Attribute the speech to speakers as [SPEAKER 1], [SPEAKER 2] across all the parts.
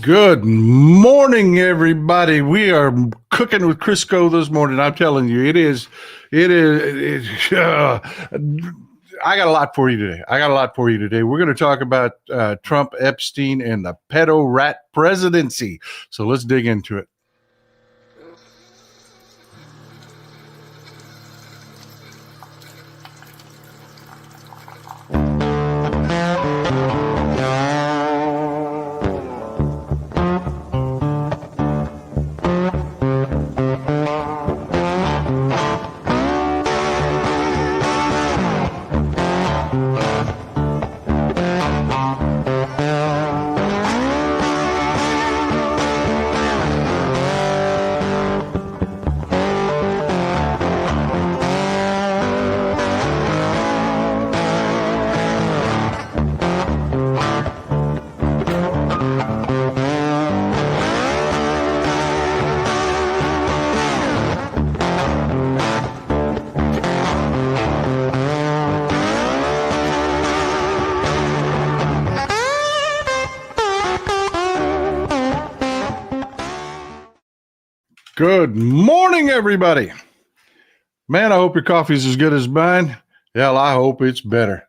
[SPEAKER 1] Good morning, everybody. We are cooking with Crisco this morning. I'm telling you, I got a lot for you today. We're going to talk about Trump, Epstein, and the pedo rat presidency. So let's dig into it. Good morning, everybody. Man, I hope your coffee's as good as mine. Hell, I hope it's better.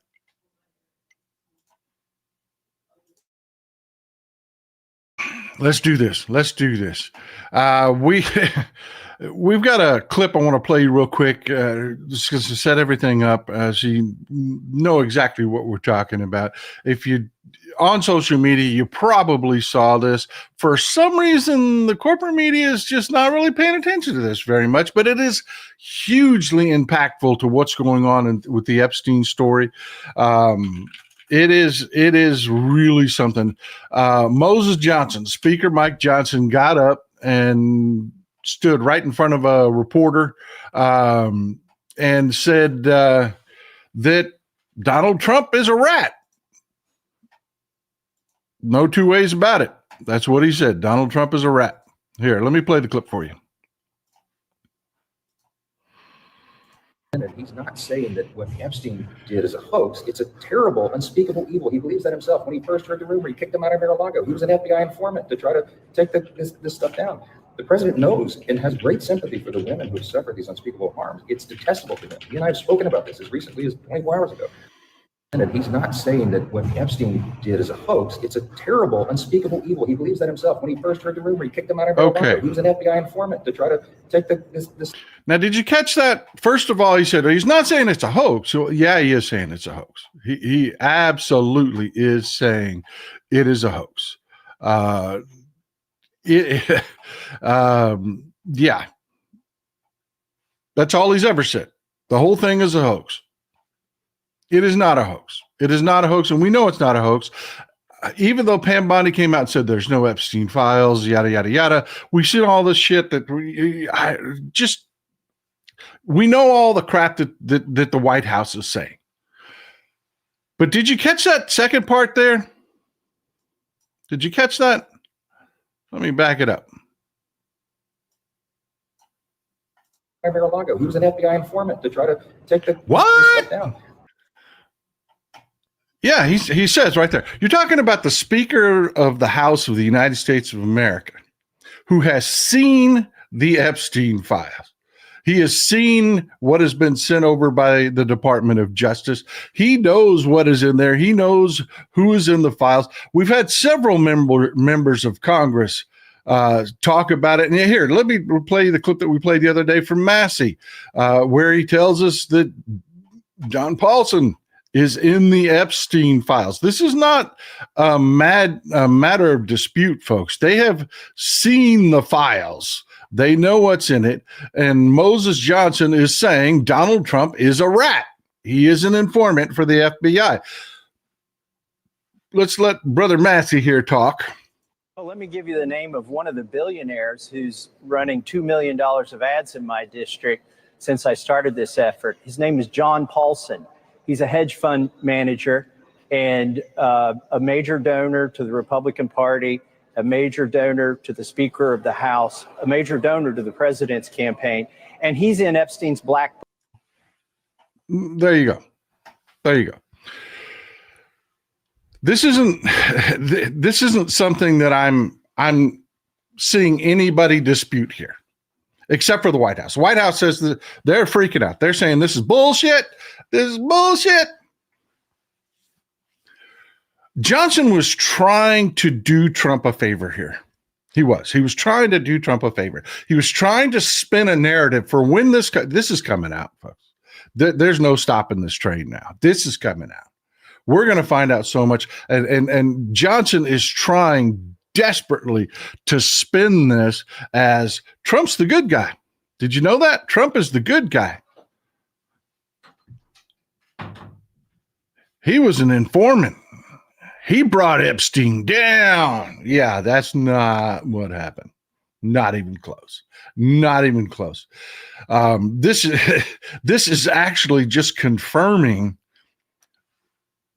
[SPEAKER 1] Let's do this. We've got a clip I want to play real quick just to set everything up so you know exactly what we're talking about. If you on social media, you probably saw this. For some reason, the corporate media is just not really paying attention to this very much, but it is hugely impactful to what's going on with the Epstein story. It is really something. Moses Johnson, Speaker Mike Johnson, got up and stood right in front of a reporter and said that Donald Trump is a rat. No two ways about it. That's what he said. Donald Trump is a rat. Here, let me play the clip for you.
[SPEAKER 2] He's not saying that what Epstein did is a hoax. It's a terrible, unspeakable evil. He believes that himself. When he first heard the rumor, he kicked him out of Mar-a-Lago. He was an FBI informant to try to take this stuff down. The president knows and has great sympathy for the women who have suffered these unspeakable harms. It's detestable to him. He and I have spoken about this as recently as 24 hours ago. And he's not saying that what Epstein did is a hoax. It's a terrible, unspeakable evil. He believes that himself. When he first heard the rumor, he kicked him out of Mar-a-Lago. He was an FBI informant to try to take this.
[SPEAKER 1] Now, did you catch that? First of all, he said he's not saying it's a hoax. So, yeah, he is saying it's a hoax. He absolutely is saying it is a hoax. Yeah, that's all he's ever said. The whole thing is a hoax. It is not a hoax. It is not a hoax, and we know it's not a hoax. Even though Pam Bondi came out and said there's no Epstein files, yada, yada, yada, we see all this shit that we know all the crap that the White House is saying. But did you catch that second part there? Did you catch that? Let me back it up.
[SPEAKER 2] Mar-a-Lago. He was an FBI informant to try to take this stuff down.
[SPEAKER 1] Yeah, he says right there. You're talking about the Speaker of the House of the United States of America, who has seen the Epstein files. He has seen what has been sent over by the Department of Justice. He knows what is in there. He knows who is in the files. We've had several members of Congress talk about it. And here, let me play the clip that we played the other day from Massey, where he tells us that John Paulson is in the Epstein files. This is not a matter of dispute, folks. They have seen the files. They know what's in it. And Moses Johnson is saying Donald Trump is a rat. He is an informant for the FBI. Let's let Brother Massey here talk.
[SPEAKER 3] Well, let me give you the name of one of the billionaires who's running $2 million of ads in my district since I started this effort. His name is John Paulson. He's a hedge fund manager and a major donor to the Republican Party, a major donor to the Speaker of the House, a major donor to the president's campaign, and he's in Epstein's black.
[SPEAKER 1] There you go. this isn't this isn't something that I'm seeing anybody dispute here, except for the White House. The White House says that they're freaking out. They're saying this is bullshit. This is bullshit. Johnson was trying to do Trump a favor here. He was trying to do Trump a favor. He was trying to spin a narrative for when this is coming out, folks. There's no stopping this train now. This is coming out. We're going to find out so much. And Johnson is trying desperately to spin this as Trump's the good guy. Did you know that? Trump is the good guy. He was an informant. He brought Epstein down. Yeah, that's not what happened. Not even close. Not even close. This is actually just confirming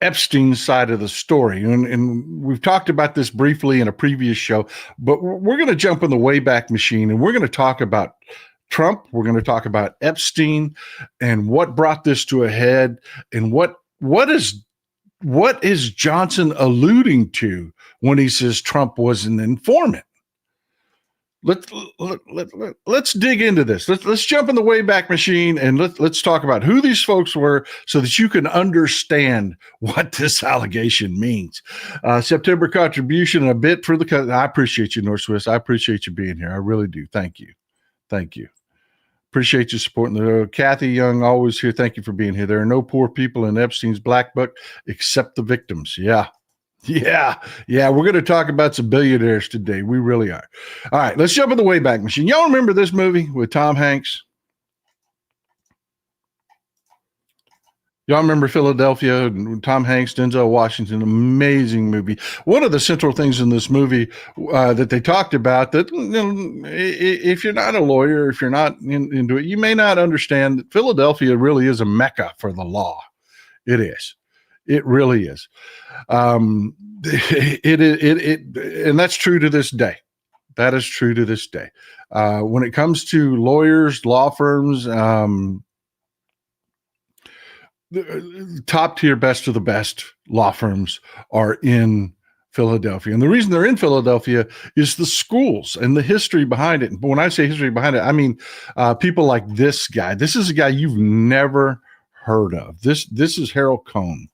[SPEAKER 1] Epstein's side of the story. And we've talked about this briefly in a previous show, but we're going to jump in the Wayback Machine and we're going to talk about Trump. We're going to talk about Epstein and what brought this to a head and what is Johnson alluding to when he says Trump was an informant? Let's dig into this. Let's jump in the Wayback Machine and let's talk about who these folks were so that you can understand what this allegation means. September contribution and a bit for the. I appreciate you, North Swiss. I appreciate you being here. I really do. Thank you. Thank you. Appreciate you supporting the Kathy Young, always here. Thank you for being here. There are no poor people in Epstein's black book except the victims. Yeah. We're going to talk about some billionaires today. We really are. All right, let's jump in the Wayback Machine. Y'all remember this movie with Tom Hanks? Y'all remember Philadelphia and Tom Hanks, Denzel Washington, amazing movie. One of the central things in this movie that they talked about that, if you're not a lawyer, if you're not into it, you may not understand that Philadelphia really is a mecca for the law. It is. It really is. And that's true to this day. That is true to this day. When it comes to lawyers, law firms, top tier, best of the best law firms are in Philadelphia. And the reason they're in Philadelphia is the schools and the history behind it. But when I say history behind it, I mean people like this guy. This is a guy you've never heard of. This is Harold Cohn.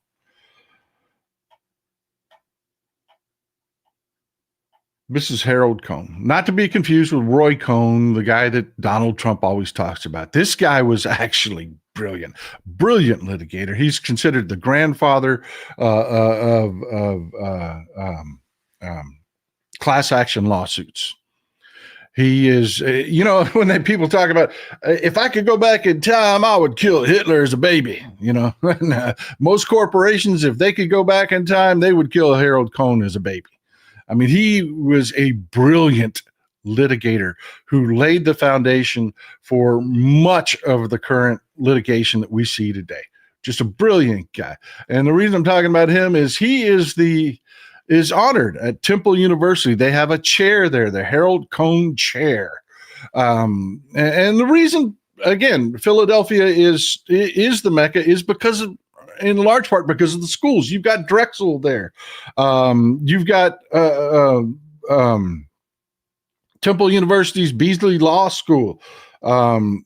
[SPEAKER 1] This is Harold Cohn, not to be confused with Roy Cohn, the guy that Donald Trump always talks about. This guy was actually brilliant litigator. He's considered the grandfather of class action lawsuits. He is, when people talk about, if I could go back in time, I would kill Hitler as a baby. Most corporations, if they could go back in time, they would kill Harold Cohn as a baby. I mean, he was a brilliant litigator who laid the foundation for much of the current litigation that we see today. Just a brilliant guy. And the reason I'm talking about him is he is honored at Temple University. They have a chair there, the Harold Cohn Chair. And the reason, again, Philadelphia is the Mecca is because of, in large part because of the schools. You've got Drexel there. You've got Temple University's Beasley Law School. UPenn,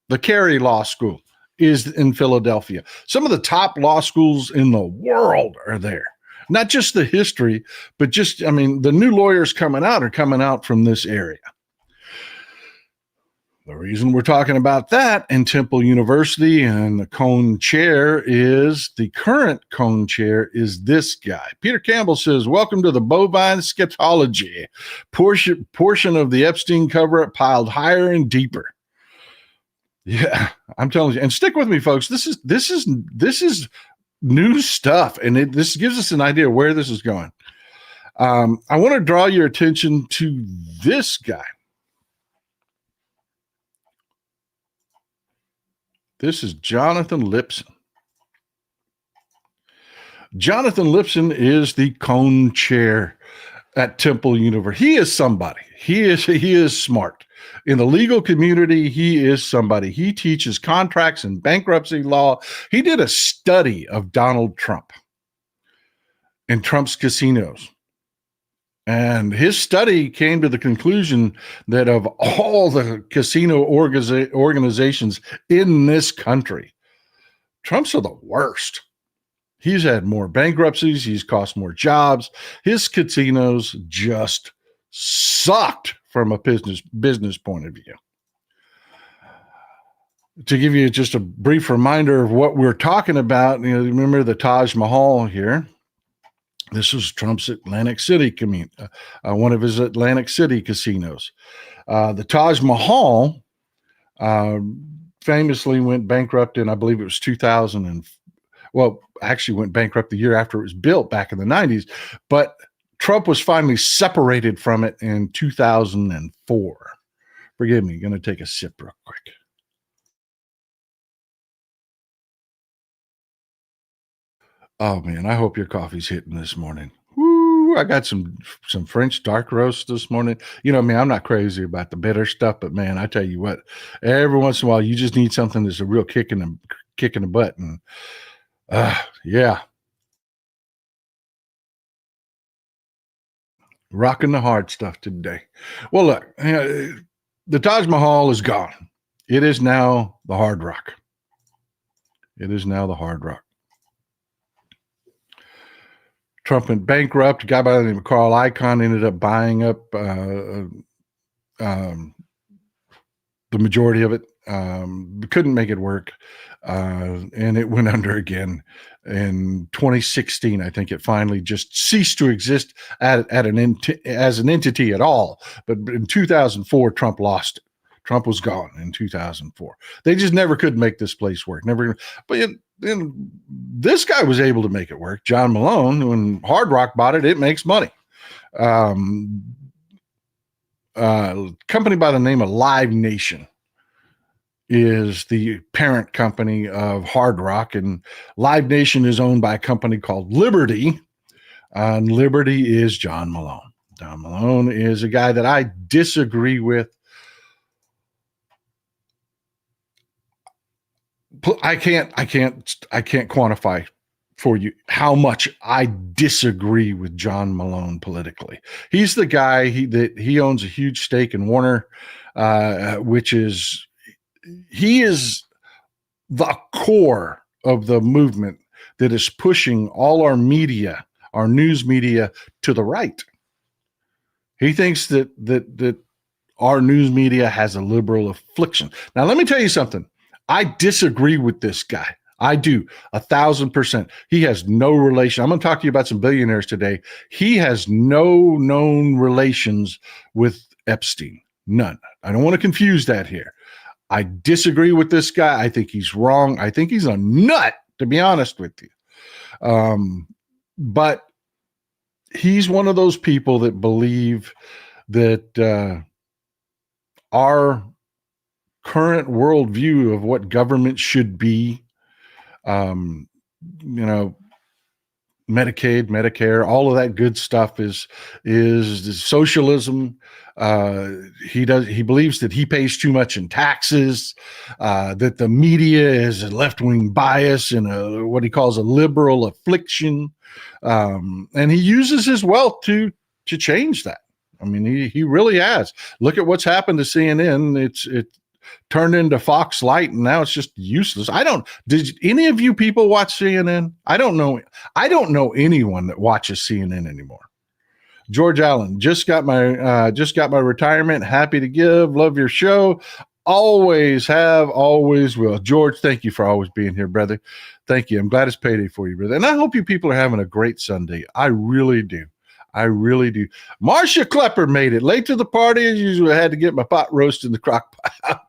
[SPEAKER 1] the Carey Law School is in Philadelphia. Some of the top law schools in the world are there. Not just the history, but the new lawyers coming out are coming out from this area. The reason we're talking about that in Temple University and the Cohn Chair is the current Cohn Chair is this guy. Peter Campbell says, welcome to the bovine scatology. Portion of the Epstein cover-up piled higher and deeper. Yeah, I'm telling you. And stick with me, folks. This is new stuff, and this gives us an idea of where this is going. I want to draw your attention to this guy. This is Jonathan Lipson. Jonathan Lipson is the Cohn Chair. at Temple University. He is somebody. He is smart. In the legal community, he is somebody. He teaches contracts and bankruptcy law. He did a study of Donald Trump and Trump's casinos. And his study came to the conclusion that of all the casino organizations in this country, Trump's are the worst. He's had more bankruptcies. He's cost more jobs. His casinos just sucked from a business point of view. To give you just a brief reminder of what we're talking about, remember the Taj Mahal here. This was Trump's Atlantic City one of his Atlantic City casinos. The Taj Mahal famously went bankrupt in, I believe it was 2000 actually went bankrupt the year after it was built back in the 90s, but Trump was finally separated from it in 2004. Forgive me, going to take a sip real quick. Oh man, I hope your coffee's hitting this morning. Woo, I got some French dark roast this morning. I'm not crazy about the bitter stuff, but man, I tell you what, every once in a while you just need something that's a real kick in the butt. And yeah. Rocking the hard stuff today. Well, look, the Taj Mahal is gone. It is now the Hard Rock. It is now the Hard Rock. Trump went bankrupt. A guy by the name of Carl Icahn ended up buying up the majority of it. Couldn't make it work. And it went under again in 2016. I think it finally just ceased to exist as an entity at all. But in 2004, Trump lost it. Trump was gone in 2004. They just never could make this place work. Never. But this guy was able to make it work. John Malone, when Hard Rock bought it, it makes money. Company by the name of Live Nation is the parent company of Hard Rock, and Live Nation is owned by a company called Liberty, and Liberty is John Malone. John Malone is a guy that I disagree with. I can't quantify for you how much I disagree with John Malone politically. He's the guy he owns a huge stake in Warner, which is. He is the core of the movement that is pushing all our media, our news media, to the right. He thinks that our news media has a liberal affliction. Now, let me tell you something. I disagree with this guy. I do 1,000%. He has no relation. I'm going to talk to you about some billionaires today. He has no known relations with Epstein. None. I don't want to confuse that here. I disagree with this guy. I think he's wrong. I think he's a nut, to be honest with you. But he's one of those people that believe that our current worldview of what government should be, Medicaid, Medicare, all of that good stuff is socialism. He believes that he pays too much in taxes, that the media is a left-wing bias and what he calls a liberal affliction. And he uses his wealth to change that. I mean, he really has. Look at what's happened to CNN. It turned into Fox Light, and now it's just useless. Did any of you people watch CNN? I don't know anyone that watches CNN anymore. George Allen, just got my retirement. Happy to give. Love your show. Always have, always will. George, thank you for always being here, brother. Thank you. I'm glad it's payday for you, brother. And I hope you people are having a great Sunday. I really do. I really do. Marcia Klepper made it late to the party as usual. I had to get my pot roast in the crock pot.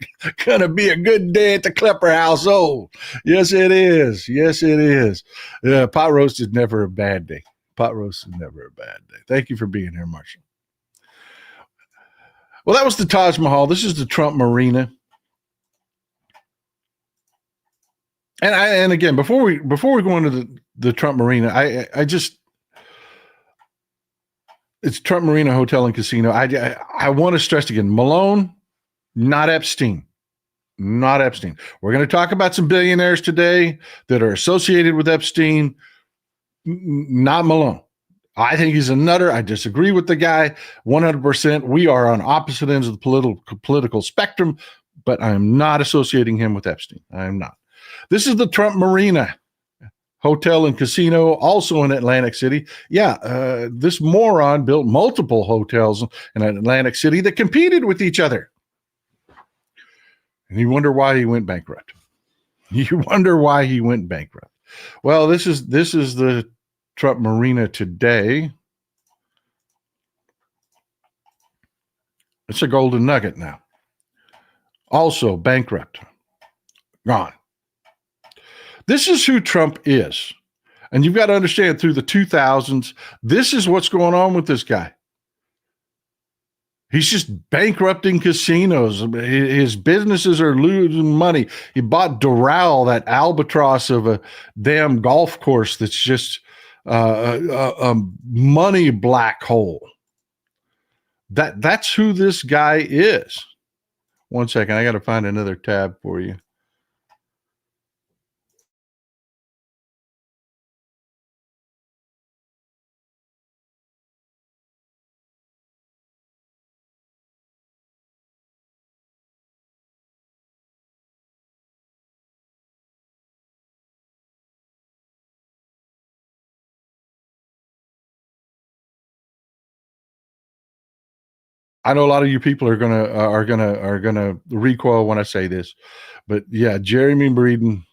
[SPEAKER 1] Gonna be a good day at the Klepper household. Yes, it is. Yes, it is. Pot roast is never a bad day. Pot roast is never a bad day. Thank you for being here, Marcia. Well, that was the Taj Mahal. This is the Trump Marina. And again, before we go into the Trump Marina, I just It's Trump Marina Hotel and Casino. I want to stress again, Malone, not Epstein. Not Epstein. We're going to talk about some billionaires today that are associated with Epstein, not Malone. I think he's a nutter. I disagree with the guy 100%. We are on opposite ends of the political spectrum, but I am not associating him with Epstein. I am not. This is the Trump Marina Hotel and Casino, also in Atlantic City. Yeah, this moron built multiple hotels in Atlantic City that competed with each other. And you wonder why he went bankrupt. You wonder why he went bankrupt. Well, this is the Trump Marina today. It's a golden nugget now. Also bankrupt. Gone. This is who Trump is. And you've got to understand, through the 2000s, this is what's going on with this guy. He's just bankrupting casinos. His businesses are losing money. He bought Doral, that albatross of a damn golf course that's just a money black hole. That's who this guy is. One second, I got to find another tab for you. I know a lot of you people are gonna recoil when I say this, but yeah, Jeremy Breeden,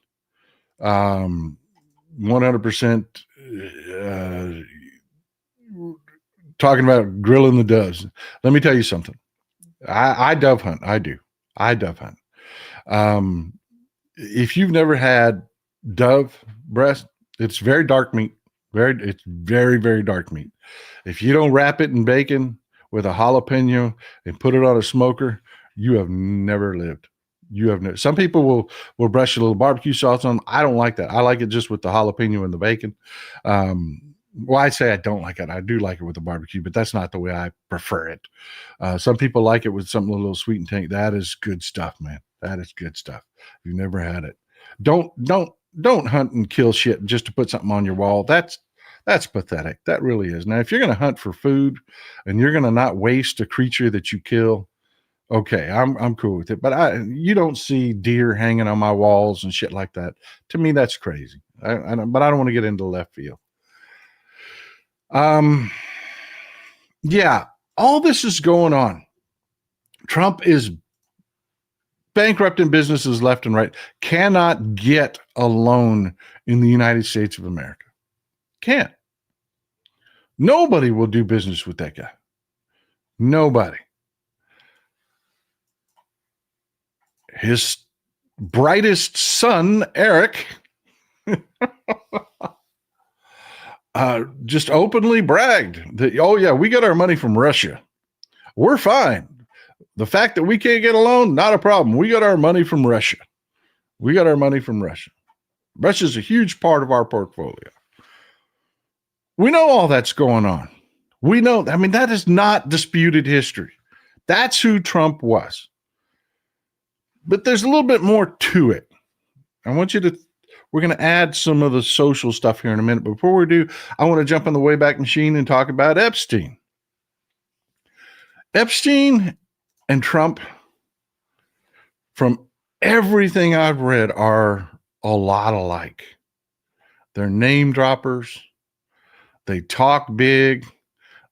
[SPEAKER 1] 100% talking about grilling the doves. Let me tell you something. I dove hunt. I do. I dove hunt. If you've never had dove breast, it's very dark meat. It's very, very dark meat. If you don't wrap it in bacon with a jalapeno and put it on a smoker, you have never lived. You have never. Some people will brush a little barbecue sauce on them. I don't like that. I like it just with the jalapeno and the bacon. Well, I say I don't like it. I do like it with the barbecue, but that's not the way I prefer it. Some people like it with something a little sweet and tangy. That is good stuff, man. That is good stuff. If you've never had it, don't hunt and kill shit just to put something on your wall. That's pathetic. That really is. Now, if you're going to hunt for food and you're going to not waste a creature that you kill, okay, I'm cool with it. But you don't see deer hanging on my walls and shit like that. To me, that's crazy. But I don't want to get into left field. Yeah, all this is going on. Trump is bankrupting businesses left and right. Cannot get a loan in the United States of America. Can't. Nobody will do business with that guy. Nobody. His brightest son, Eric, just openly bragged that, oh yeah, we got our money from Russia. We're fine. The fact that we can't get a loan, not a problem. We got our money from Russia. We got our money from Russia. Russia's a huge part of our portfolio. We know all that's going on. We know, I mean, that is not disputed history. That's who Trump was. But there's a little bit more to it. We're going to add some of the social stuff here in a minute. But before we do, I want to jump on the Wayback Machine and talk about Epstein. Epstein and Trump, from everything I've read, are a lot alike. They're name droppers. They talk big.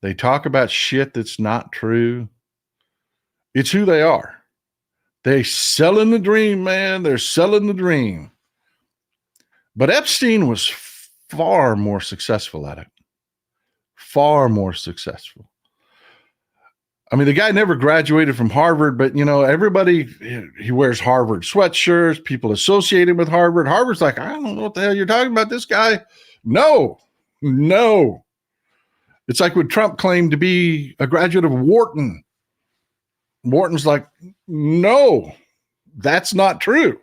[SPEAKER 1] They talk about shit that's not true. It's who they are. They selling the dream, man. They're selling the dream. But Epstein was far more successful at it. Far more successful. I mean, the guy never graduated from Harvard, but, you know, everybody, he wears Harvard sweatshirts, people associated with Harvard. Harvard's like, I don't know what the hell you're talking about. This guy, no. It's like when Trump claimed to be a graduate of Wharton. Wharton's like, no, that's not true.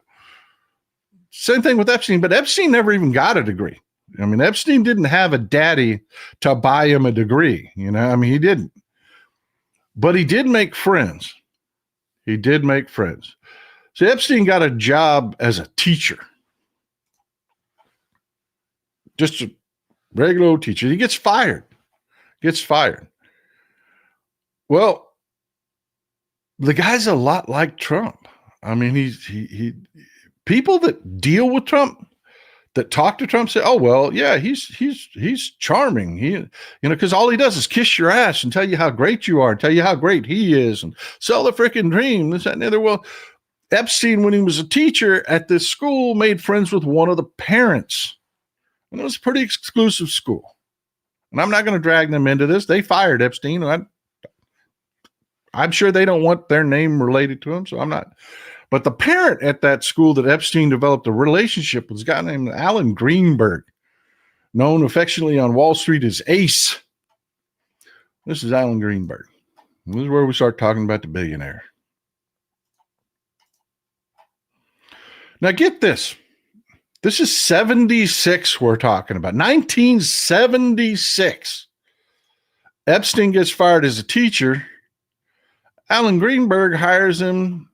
[SPEAKER 1] Same thing with Epstein, but Epstein never even got a degree. I mean, Epstein didn't have a daddy to buy him a degree, I mean, he didn't. But he did make friends. He did make friends. So Epstein got a job as a teacher. Just a regular old teacher. He gets fired. Well, the guy's a lot like Trump. I mean, he people that deal with Trump, that talk to Trump, say, "Oh well, yeah, he's charming. Because all he does is kiss your ass and tell you how great you are, and tell you how great he is, and sell the freaking dream." This, that, and the other. Well, Epstein, when he was a teacher at this school, made friends with one of the parents, and it was a pretty exclusive school. And I'm not going to drag them into this. They fired Epstein. I'm sure they don't want their name related to him, so I'm not. But the parent at that school that Epstein developed a relationship with was a guy named Alan Greenberg, known affectionately on Wall Street as Ace. This is Alan Greenberg. This is where we start talking about the billionaire. Now get this. This is 76 we're talking about. 1976. Epstein gets fired as a teacher. Alan Greenberg hires him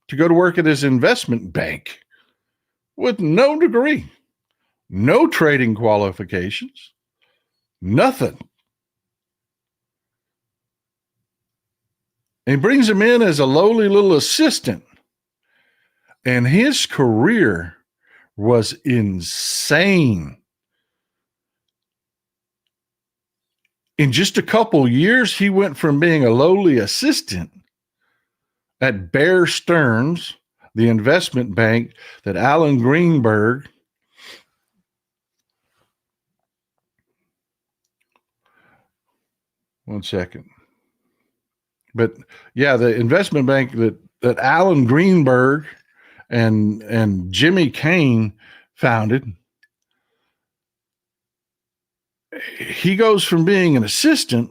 [SPEAKER 1] to go to work at his investment bank with no degree, no trading qualifications, nothing. And he brings him in as a lowly little assistant. And his career was insane. In just a couple years, he went from being a lowly assistant at Bear Stearns, the investment bank that Alan Greenberg one second. But yeah, the investment bank that Alan Greenberg and Jimmy Kane founded. He goes from being an assistant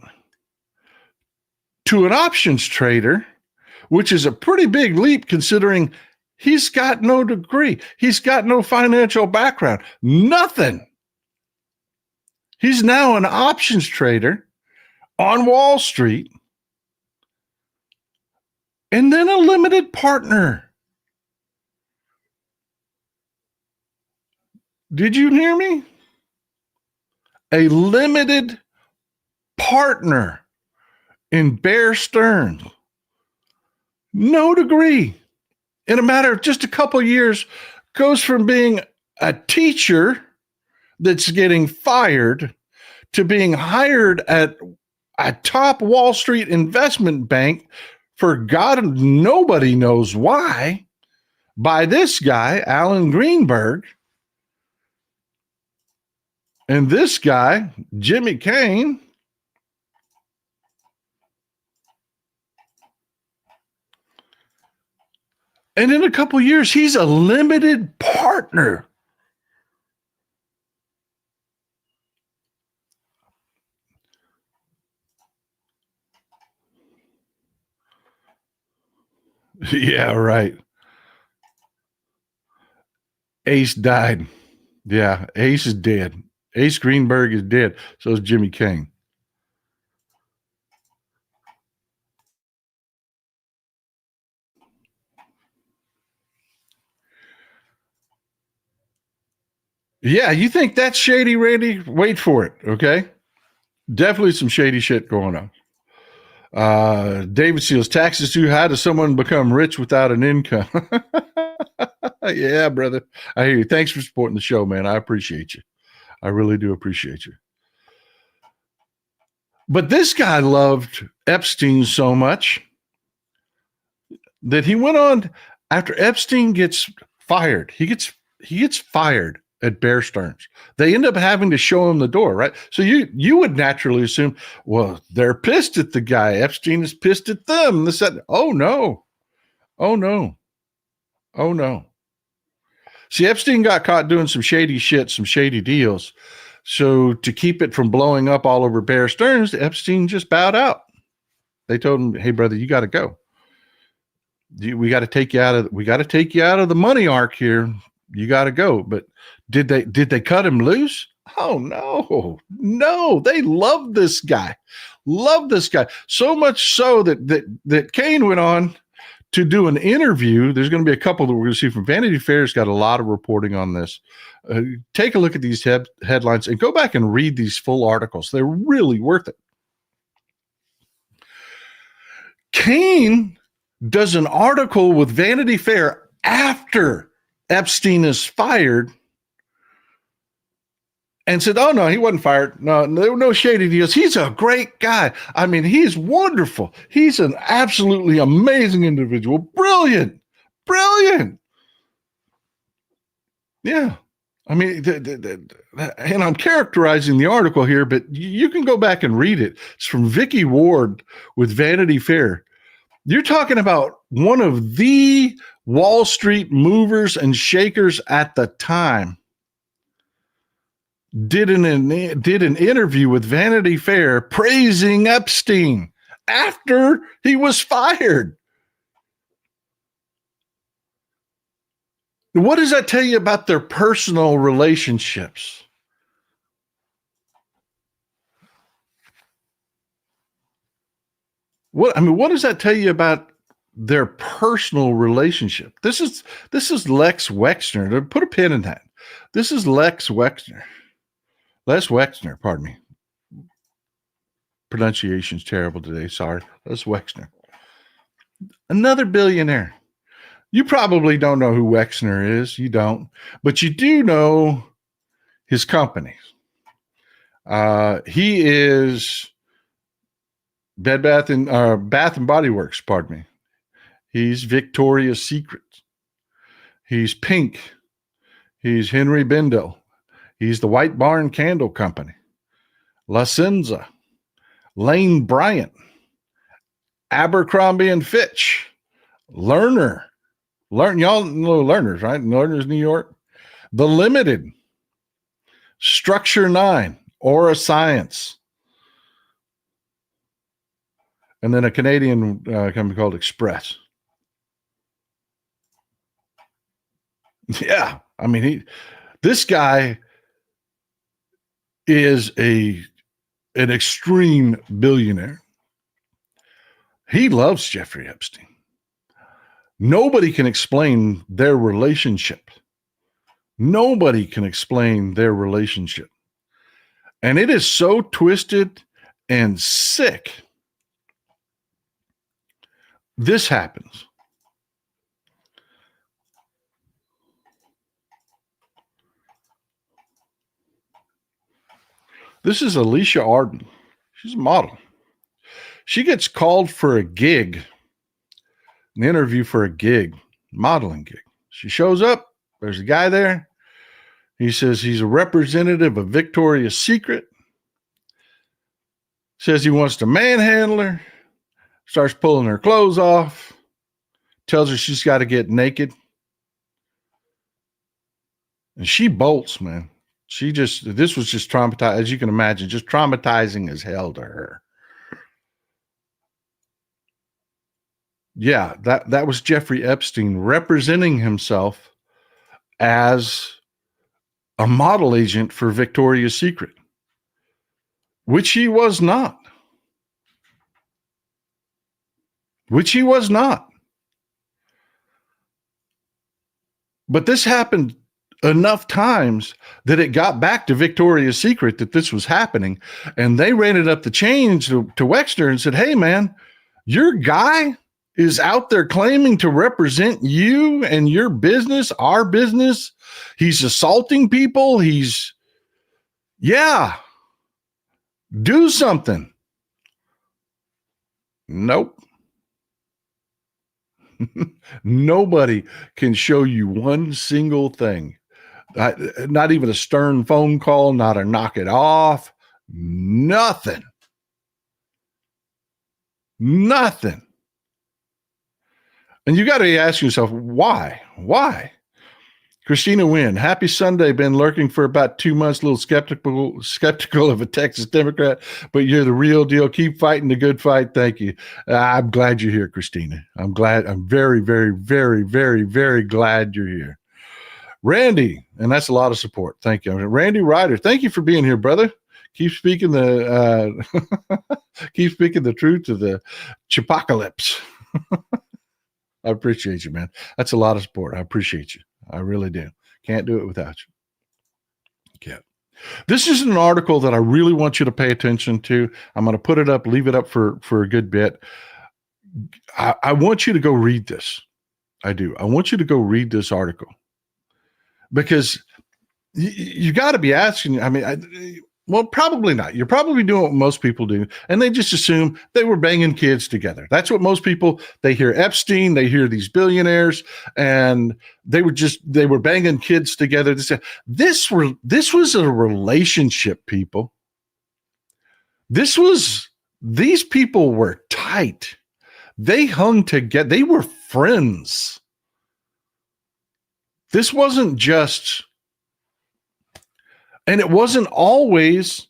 [SPEAKER 1] to an options trader, which is a pretty big leap considering he's got no degree. He's got no financial background, nothing. He's now an options trader on Wall Street and then a limited partner. Did you hear me? A limited partner in Bear Stearns. No degree. In a matter of just a couple of years, goes from being a teacher that's getting fired to being hired at a top Wall Street investment bank for God, nobody knows why, by this guy, Alan Greenberg. And this guy, Jimmy Kane, and in a couple of years, he's a limited partner. Yeah, right. Ace died. Yeah, Ace is dead. Ace Greenberg is dead. So is Jimmy Kane. Yeah, you think that's shady, Randy? Wait for it, okay? Definitely some shady shit going on. David Seals, taxes too high. Does someone become rich without an income? Yeah, brother. I hear you. Thanks for supporting the show, man. I appreciate you. I really do appreciate you. But this guy loved Epstein so much that he went on after Epstein gets fired. He gets fired at Bear Stearns. They end up having to show him the door, right? So you would naturally assume, well, they're pissed at the guy. Epstein is pissed at them. This, that. Oh no. Oh no. Oh no. See, Epstein got caught doing some shady shit, some shady deals. So to keep it from blowing up all over Bear Stearns, Epstein just bowed out. They told him, "Hey, brother, you got to go. We got to take you out of the money arc here. You got to go." But did they cut him loose? Oh no, they love this guy. Love this guy. So much so that Kane went on to do an interview. There's going to be a couple that we're going to see from Vanity Fair's got a lot of reporting on this. Take a look at these headlines and go back and read these full articles. They're really worth it. Kane does an article with Vanity Fair after Epstein is fired and said, oh, no, he wasn't fired. No, there were no shady deals. He's a great guy. I mean, he's wonderful. He's an absolutely amazing individual. Brilliant. Yeah. I mean, and I'm characterizing the article here, but you can go back and read it. It's from Vicky Ward with Vanity Fair. You're talking about one of the Wall Street movers and shakers at the time. Did an interview with Vanity Fair praising Epstein after he was fired. What does that tell you about their personal relationships? What does that tell you about their personal relationship? This is Lex Wexner. Put a pin in that. This is Lex Wexner. Les Wexner, pardon me. Pronunciation's terrible today. Sorry. Les Wexner. Another billionaire. You probably don't know who Wexner is. You don't. But you do know his companies. He is Bath and Body Works, pardon me. He's Victoria's Secret. He's Pink. He's Henry Bendel. He's the White Barn Candle Company, La Senza, Lane Bryant, Abercrombie and Fitch, Lerner. Y'all know Lerner's, right? Lerner's, New York. The Limited, Structure 9, Aura Science, and then a Canadian company called Express. Yeah, I mean, this guy is an extreme billionaire. He loves Jeffrey Epstein. Nobody can explain their relationship. Nobody can explain their relationship. And it is so twisted and sick. This happens. This is Alicia Arden. She's a model. She gets called for a gig, an interview for a gig, modeling gig. She shows up. There's a guy there. He says he's a representative of Victoria's Secret. Says he wants to manhandle her. Starts pulling her clothes off. Tells her she's got to get naked. And she bolts, man. This was just traumatizing, as you can imagine, just traumatizing as hell to her. Yeah, that was Jeffrey Epstein representing himself as a model agent for Victoria's Secret, which he was not. But this happened enough times that it got back to Victoria's Secret that this was happening. And they ran it up the chain to Wexner and said, hey, man, your guy is out there claiming to represent you and your business, our business. He's assaulting people. Do something. Nope. Nobody can show you one single thing. Not even a stern phone call, not a knock it off, nothing. And you got to ask yourself, why? Christina Wynn, happy Sunday. Been lurking for about 2 months, a little skeptical of a Texas Democrat, but you're the real deal. Keep fighting the good fight. Thank you. I'm glad you're here, Christina. I'm glad. I'm very, very, very, very, very glad you're here. Randy, and that's a lot of support. Thank you. Randy Ryder, thank you for being here, brother. Keep speaking the truth to the chipocalypse. I appreciate you, man. That's a lot of support. I appreciate you. I really do. Can't do it without you. Can't. This is an article that I really want you to pay attention to. I'm going to put it up, leave it up for a good bit. I want you to go read this. I do. I want you to go read this article because you got to be asking. I mean, well, probably not. You're probably doing what most people do, and they just assume they were banging kids together. That's what most people, they hear Epstein, they hear these billionaires, and they were banging kids together. This was a relationship, people. These people were tight. They hung together. They were friends. This wasn't just, and it wasn't always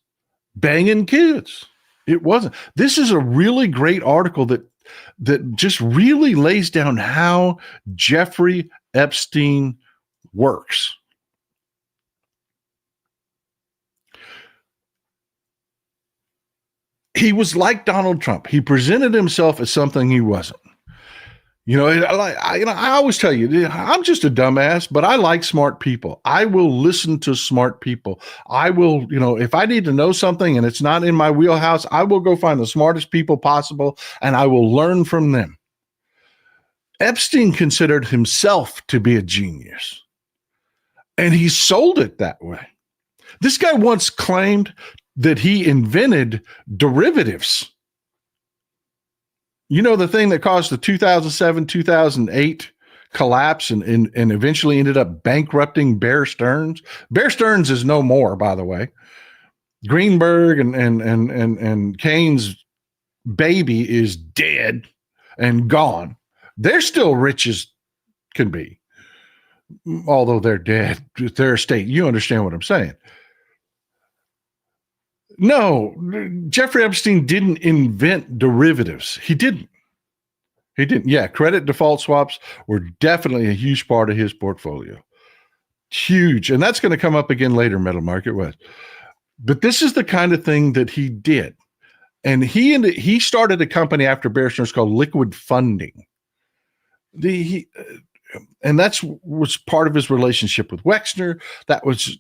[SPEAKER 1] banging kids. It wasn't. This is a really great article that just really lays down how Jeffrey Epstein works. He was like Donald Trump. He presented himself as something he wasn't. I always tell you, I'm just a dumbass, but I like smart people. I will listen to smart people. I will, if I need to know something and it's not in my wheelhouse, I will go find the smartest people possible and I will learn from them. Epstein considered himself to be a genius, and he sold it that way. This guy once claimed that he invented derivatives. The thing that caused the 2007, 2008 collapse and eventually ended up bankrupting Bear Stearns. Bear Stearns is no more, by the way. Greenberg and Keynes' baby is dead and gone. They're still rich as can be, although they're dead. Their estate. You understand what I'm saying? No, Jeffrey Epstein didn't invent derivatives. He didn't. Yeah, credit default swaps were definitely a huge part of his portfolio. Huge. And that's going to come up again later, Metal Market West. But this is the kind of thing that he did. And he started a company after Bear Stearns called Liquid Funding. And that's was part of his relationship with Wexner. That was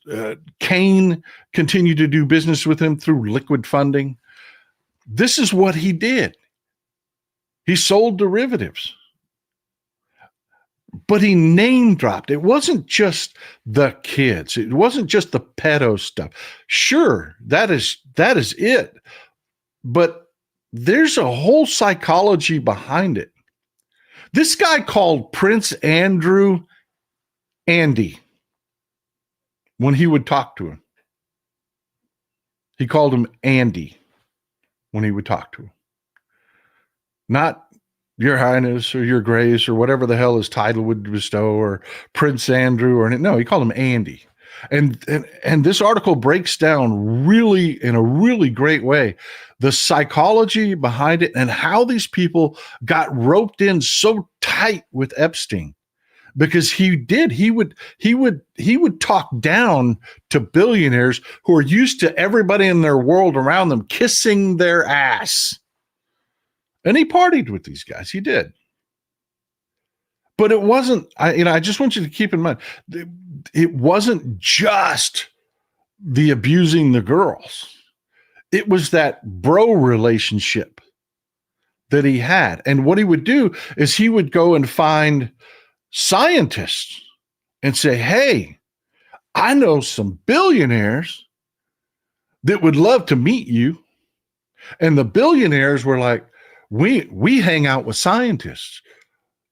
[SPEAKER 1] Kane continued to do business with him through Liquid Funding. This is what he did. He sold derivatives, but he name dropped. It wasn't just the kids. It wasn't just the pedo stuff. Sure, that is it. But there's a whole psychology behind it. This guy called Prince Andrew Andy when he would talk to him. He called him Andy when he would talk to him. Not Your Highness or Your Grace or whatever the hell his title would bestow, or Prince Andrew, or no, he called him Andy. And this article breaks down really in a really great way the psychology behind it and how these people got roped in so tight with Epstein, because he would talk down to billionaires who are used to everybody in their world around them kissing their ass. And he partied with these guys. He did. But it wasn't, I just want you to keep in mind, it wasn't just the abusing the girls. It was that bro relationship that he had. And what he would do is he would go and find scientists and say, hey, I know some billionaires that would love to meet you. And the billionaires were like, we hang out with scientists.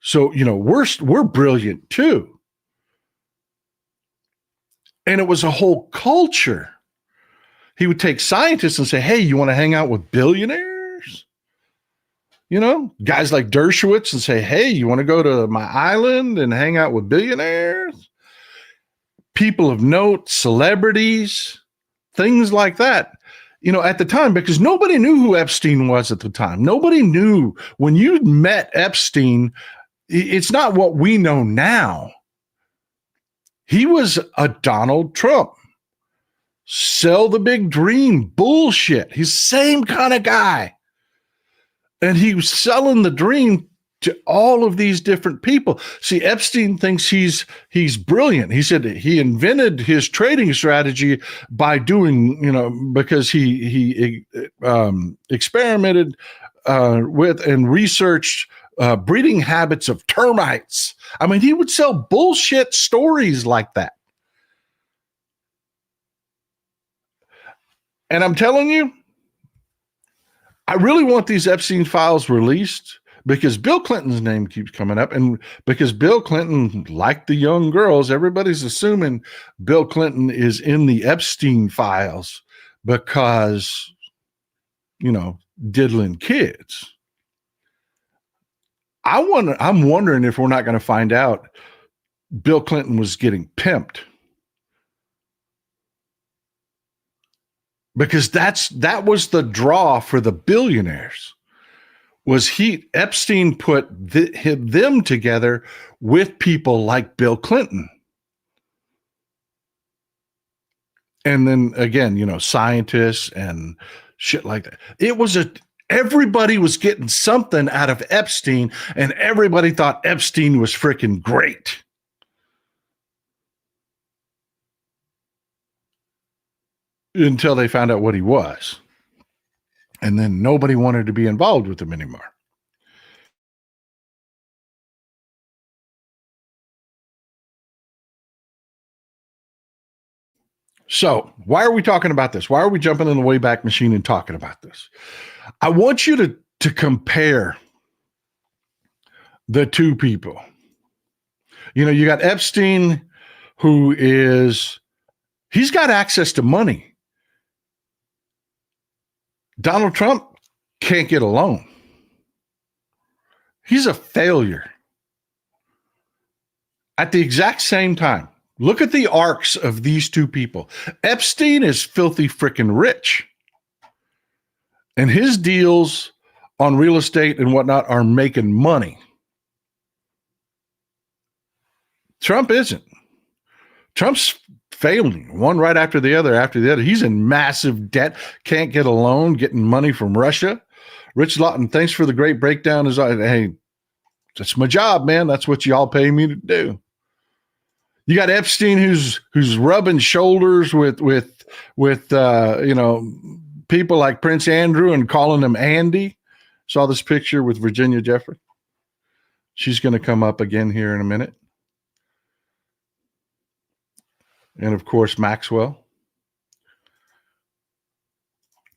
[SPEAKER 1] So, we're brilliant too. And it was a whole culture. He would take scientists and say, hey, you want to hang out with billionaires? Guys like Dershowitz, and say, hey, you want to go to my island and hang out with billionaires? People of note, celebrities, things like that. At the time, because nobody knew who Epstein was at the time. Nobody knew. When you met Epstein, it's not what we know now. He was a Donald Trump. Sell the big dream bullshit. He's the same kind of guy. And he was selling the dream to all of these different people. See, Epstein thinks he's brilliant. He said he invented his trading strategy by doing, because he experimented with and researched breeding habits of termites. I mean, he would sell bullshit stories like that. And I'm telling you, I really want these Epstein files released because Bill Clinton's name keeps coming up. And because Bill Clinton, like the young girls, everybody's assuming Bill Clinton is in the Epstein files because, diddling kids. I'm wondering if we're not going to find out Bill Clinton was getting pimped. Because that was the draw for the billionaires. Epstein put them together with people like Bill Clinton. And then again, scientists and shit like that. Everybody was getting something out of Epstein, and everybody thought Epstein was freaking great. Until they found out what he was. And then nobody wanted to be involved with him anymore. So why are we talking about this? Why are we jumping in the Wayback Machine and talking about this? I want you to compare the two people. You got Epstein, he's got access to money. Donald Trump can't get a loan. He's a failure. At the exact same time, look at the arcs of these two people. Epstein is filthy freaking rich. And his deals on real estate and whatnot are making money. Trump isn't. Trump's failing one right after the other. He's in massive debt, can't get a loan, getting money from Russia. Rich Lawton, thanks for the great breakdown. Hey, that's my job, man. That's what y'all pay me to do. You got Epstein who's rubbing shoulders with people like Prince Andrew and calling him Andy. Saw this picture with Virginia Jeffrey. She's going to come up again here in a minute. And of course, Maxwell.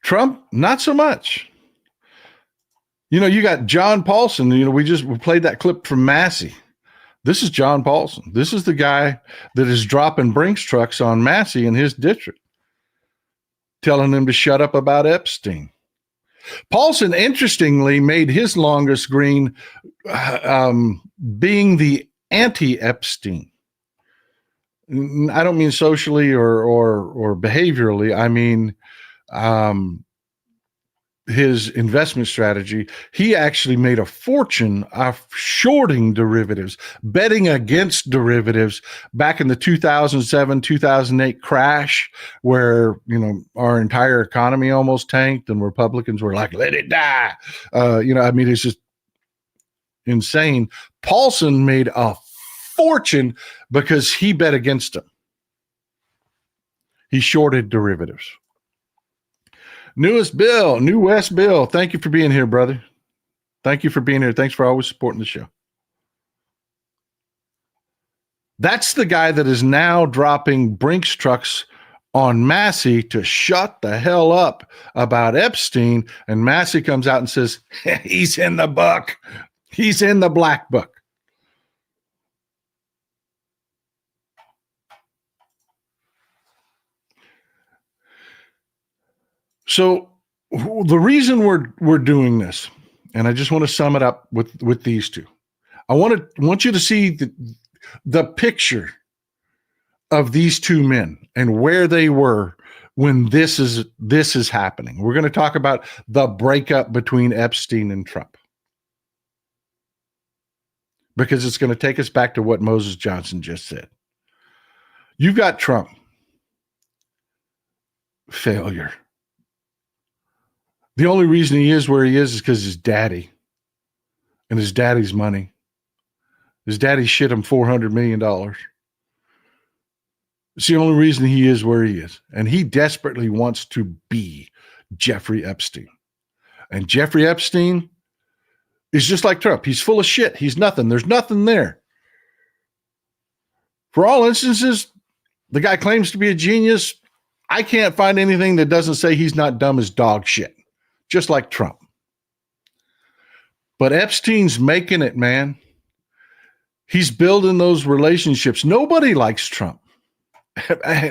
[SPEAKER 1] Trump, not so much. You got John Paulson. We played that clip from Massey. This is John Paulson. This is the guy that is dropping Brinks trucks on Massey in his district, telling them to shut up about Epstein. Paulson, interestingly, made his longest green being the anti-Epstein. I don't mean socially or behaviorally. I mean his investment strategy. He actually made a fortune of shorting derivatives, betting against derivatives back in the 2007, 2008 crash, where, our entire economy almost tanked and Republicans were like, let it die. It's just insane. Paulson made a fortune because he bet against them. He shorted derivatives. New West Bill. Thank you for being here, brother. Thank you for being here. Thanks for always supporting the show. That's the guy that is now dropping Brinks trucks on Massey to shut the hell up about Epstein. And Massey comes out and says, he's in the book. He's in the black book. So the reason we're doing this, and I just want to sum it up with these two. I want you to see the picture of these two men and where they were when this is happening. We're going to talk about the breakup between Epstein and Trump, because it's going to take us back to what Moses Johnson just said. You've got Trump. Failure. The only reason he is where he is because his daddy and his daddy's money. His daddy shit him $400 million. It's the only reason he is where he is. And he desperately wants to be Jeffrey Epstein. And Jeffrey Epstein is just like Trump. He's full of shit. He's nothing. There's nothing there. For all instances, the guy claims to be a genius. I can't find anything that doesn't say he's not dumb as dog shit, just like Trump. But Epstein's making it, man. He's building those relationships. Nobody likes Trump.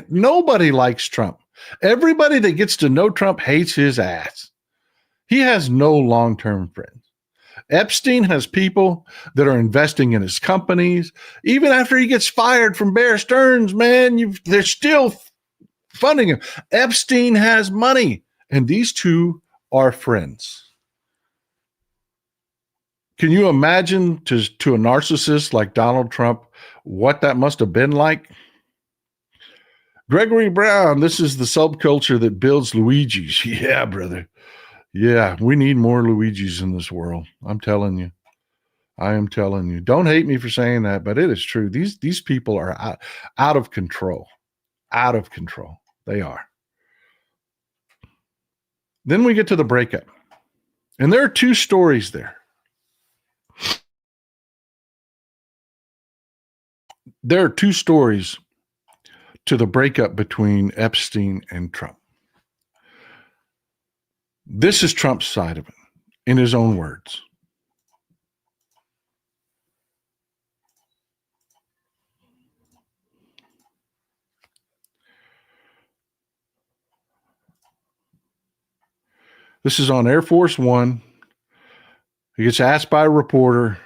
[SPEAKER 1] Nobody likes Trump. Everybody that gets to know Trump hates his ass. He has no long-term friends. Epstein has people that are investing in his companies. Even after he gets fired from Bear Stearns, man, they're still funding him. Epstein has money, and these two are friends. Can you imagine to a narcissist like Donald Trump what that must have been like? Gregory Brown, this is the subculture that builds Luigis. Yeah, brother. Yeah, we need more Luigis in this world. I'm telling you. I am telling you. Don't hate me for saying that, but it is true. These people are out of control. Out of control. They are. Then we get to the breakup. And there are two stories there. There are two stories to the breakup between Epstein and Trump. This is Trump's side of it, in his own words. This is on Air Force One. He gets asked by a reporter,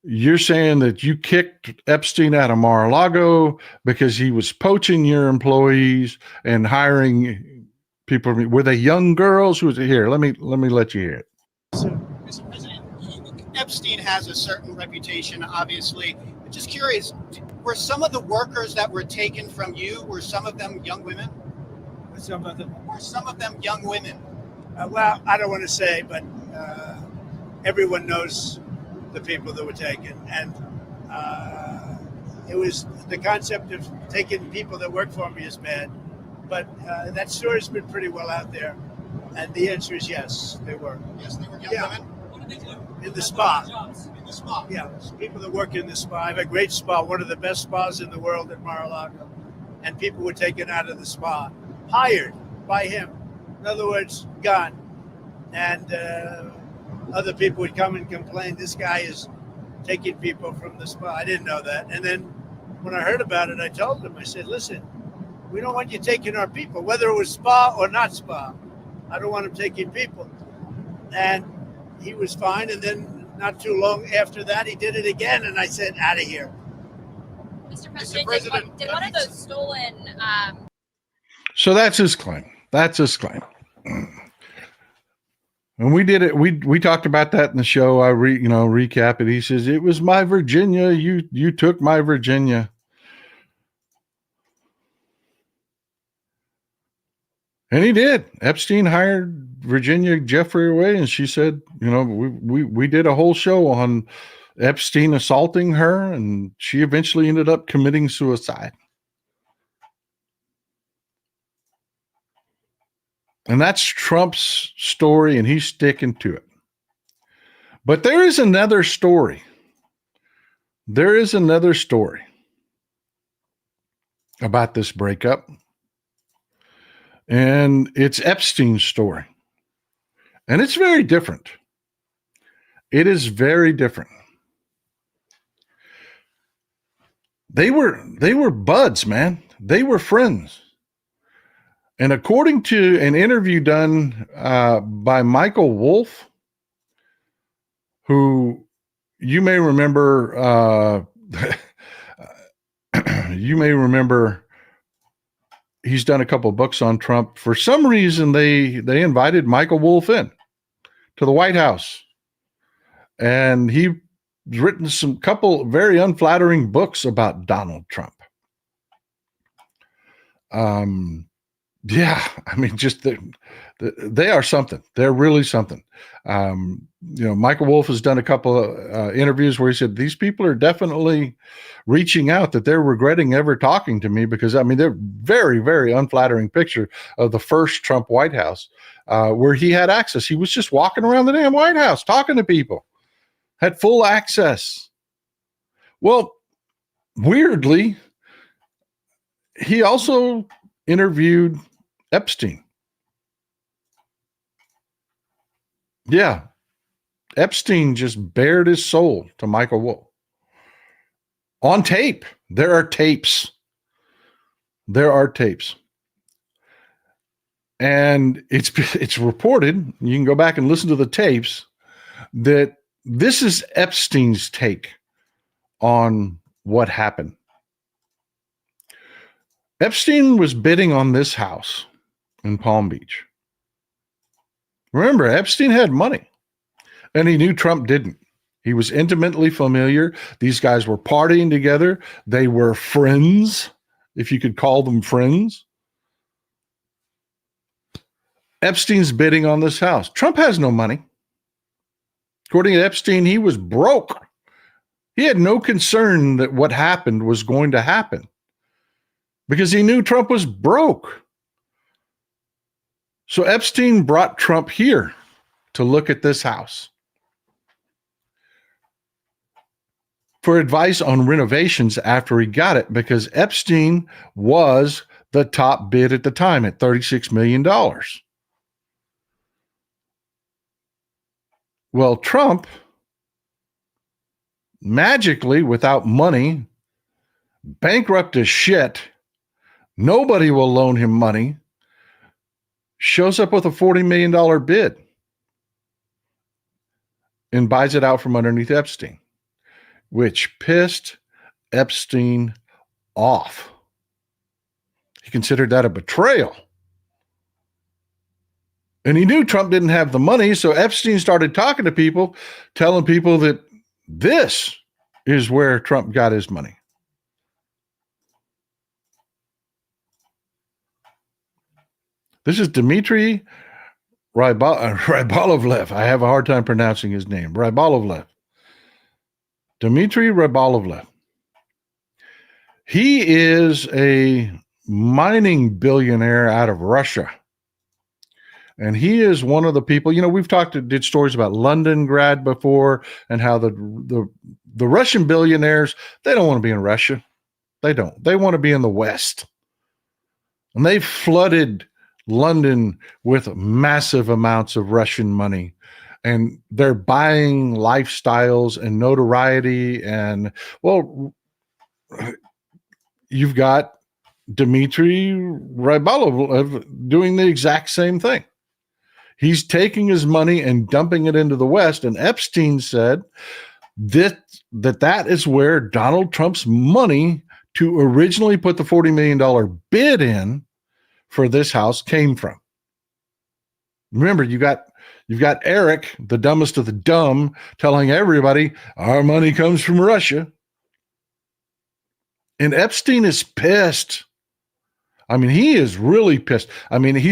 [SPEAKER 1] you're saying that you kicked Epstein out of Mar-a-Lago because he was poaching your employees and hiring people. Were they young girls? Who was it? Here, let me let you hear it.
[SPEAKER 4] So, Mr. President, Epstein has a certain reputation, obviously. I'm just curious, were some of the workers that were taken from you, were some of them young women?
[SPEAKER 5] Were some of
[SPEAKER 4] them young women?
[SPEAKER 5] Well, I don't want to say, but everyone knows the people that were taken. And it was the concept of taking people that work for me is bad. But that story's been pretty well out there. And the answer is yes, they were.
[SPEAKER 4] Yes, they were young women? What did they do?
[SPEAKER 5] In the spa.
[SPEAKER 4] In the spa?
[SPEAKER 5] Yeah, people that work in the spa. I have a great spa, one of the best spas in the world at Mar-a-Lago. And people were taken out of the spa, hired by him. In other words, gone. And other people would come and complain, this guy is taking people from the spa. I didn't know that. And then when I heard about it, I told him, I said, listen, we don't want you taking our people, whether it was spa or not spa. I don't want him taking people. And he was fine. And then not too long after that, he did it again. And I said, out of here.
[SPEAKER 6] Mr. President, did one of those stolen...
[SPEAKER 1] So that's his claim. That's his claim. And we did it. We talked about that in the show. I recap it. He says, it was my Virginia. You took my Virginia. And he did. Epstein hired Virginia Jeffrey away, and she said, we did a whole show on Epstein assaulting her, and she eventually ended up committing suicide. And that's Trump's story, and he's sticking to it. But there is another story. There is another story about this breakup. And it's Epstein's story. And it's very different. It is very different. They were buds, man. They were friends. And according to an interview done by Michael Wolff, who you may remember, he's done a couple of books on Trump. For some reason, they invited Michael Wolff in to the White House, and he's written couple very unflattering books about Donald Trump. Yeah, I mean, just they are something. They're really something. Michael Wolff has done a couple of interviews where he said these people are definitely reaching out, that they're regretting ever talking to me, because I mean, they're very, very unflattering picture of the first Trump White House, where he had access. He was just walking around the damn White House talking to people, had full access. Well, weirdly, he also interviewed Epstein. Yeah. Epstein just bared his soul to Michael Wolff on tape. There are tapes. There are tapes. And it's reported, you can go back and listen to the tapes, that this is Epstein's take on what happened. Epstein was bidding on this house in Palm Beach. Remember, Epstein had money, and he knew Trump didn't. He was intimately familiar. These guys were partying together. They were friends, if you could call them friends. Epstein's bidding on this house. Trump has no money. According to Epstein, he was broke. He had no concern that what happened was going to happen because he knew Trump was broke. So Epstein brought Trump here to look at this house for advice on renovations after he got it, because Epstein was the top bid at the time at $36 million. Well, Trump magically, without money, bankrupt as shit, nobody will loan him money, shows up with a $40 million bid and buys it out from underneath Epstein, which pissed Epstein off. He considered that a betrayal. And he knew Trump didn't have the money, so Epstein started talking to people, telling people that this is where Trump got his money. This is Dmitry Rybolovlev. I have a hard time pronouncing his name. Rybolovlev. Dmitry Rybolovlev. He is a mining billionaire out of Russia. And he is one of the people, we've did stories about Londongrad before, and how the Russian billionaires, they don't want to be in Russia. They don't. They want to be in the West. And they flooded London with massive amounts of Russian money. And they're buying lifestyles and notoriety. And, well, you've got Dmitry Rybolovlev doing the exact same thing. He's taking his money and dumping it into the West. And Epstein said that is where Donald Trump's money to originally put the $40 million bid in for this house came from. Remember, you've got Eric, the dumbest of the dumb, telling everybody our money comes from Russia. And Epstein is pissed. I mean, he is really pissed. I mean,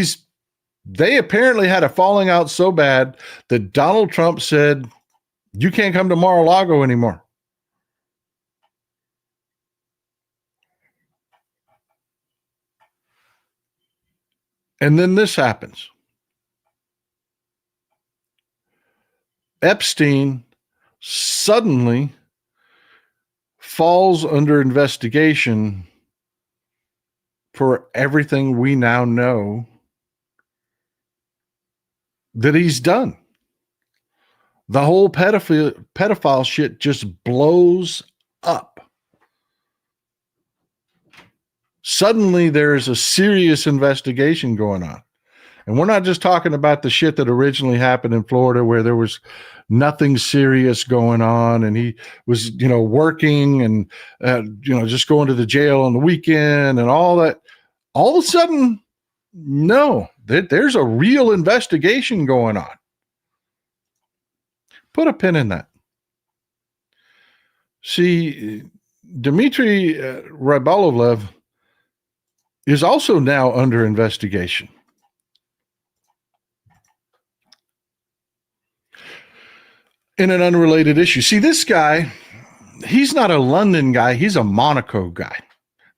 [SPEAKER 1] they apparently had a falling out so bad that Donald Trump said, you can't come to Mar-a-Lago anymore. And then this happens. Epstein suddenly falls under investigation for everything we now know that he's done. The whole pedophile shit just blows up. Suddenly there's a serious investigation going on. And we're not just talking about the shit that originally happened in Florida where there was nothing serious going on and he was, working and, just going to the jail on the weekend and all that. All of a sudden, no, there's a real investigation going on. Put a pin in that. See, Dmitry Rybolovlev, is also now under investigation. In an unrelated issue. See, this guy, he's not a London guy. He's a Monaco guy.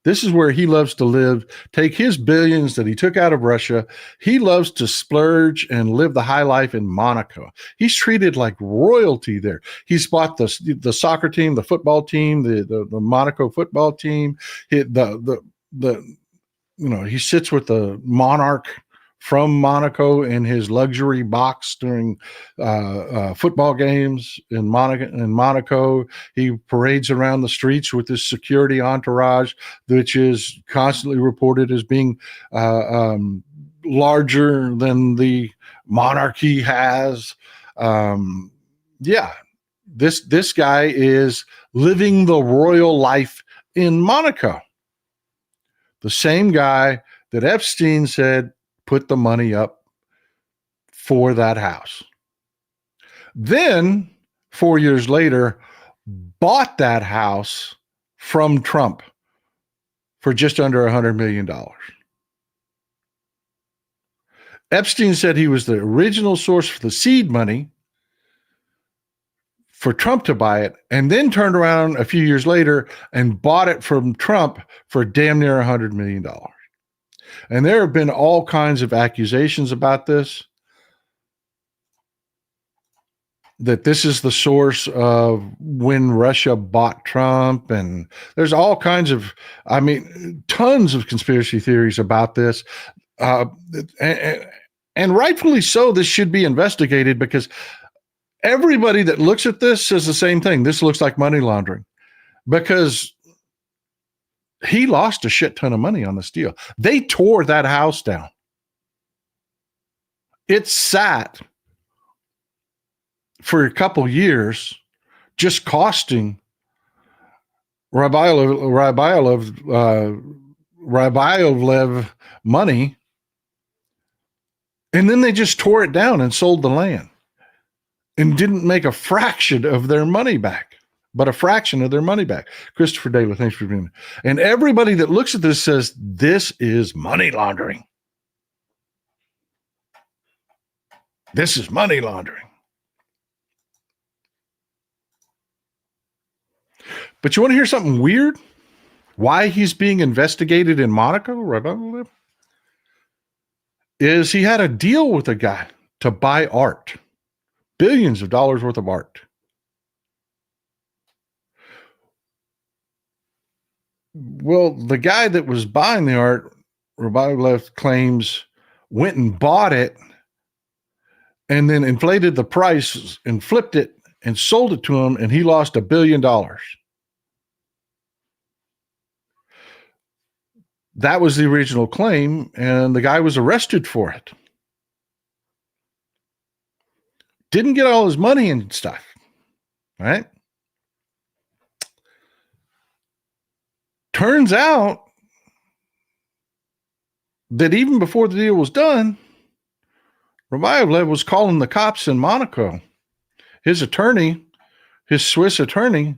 [SPEAKER 1] This is where he loves to live, take his billions that he took out of Russia. He loves to splurge and live the high life in Monaco. He's treated like royalty there. He's bought the soccer team, the football team, the Monaco football team. He sits with the monarch from Monaco in his luxury box during football games in Monaco. He parades around the streets with his security entourage, which is constantly reported as being larger than the monarchy has. This guy is living the royal life in Monaco. The same guy that Epstein said put the money up for that house. Then 4 years later, bought that house from Trump for just under $100 million. Epstein said he was the original source for the seed money for Trump to buy it, and then turned around a few years later and bought it from Trump for damn near $100 million. And there have been all kinds of accusations about this, that this is the source of when Russia bought Trump. And there's all kinds of, tons of conspiracy theories about this. And rightfully so, this should be investigated, because everybody that looks at this says the same thing. This looks like money laundering, because he lost a shit ton of money on this deal. They tore that house down. It sat for a couple years, just costing Rybolovlev money. And then they just tore it down and sold the land and didn't make a fraction of their money back. But a fraction of their money back. Christopher Daly, thanks for being here. And everybody that looks at this says this is money laundering. This is money laundering. But you want to hear something weird? Why he's being investigated in Monaco? Is he had a deal with a guy to buy art. Billions of dollars worth of art. Well, the guy that was buying the art, Rybolovlev claims, went and bought it and then inflated the price and flipped it and sold it to him, and he lost $1 billion. That was the original claim, and the guy was arrested for it. Didn't get all his money and stuff, right? Turns out that even before the deal was done, Rybolovlev was calling the cops in Monaco. His attorney, his Swiss attorney,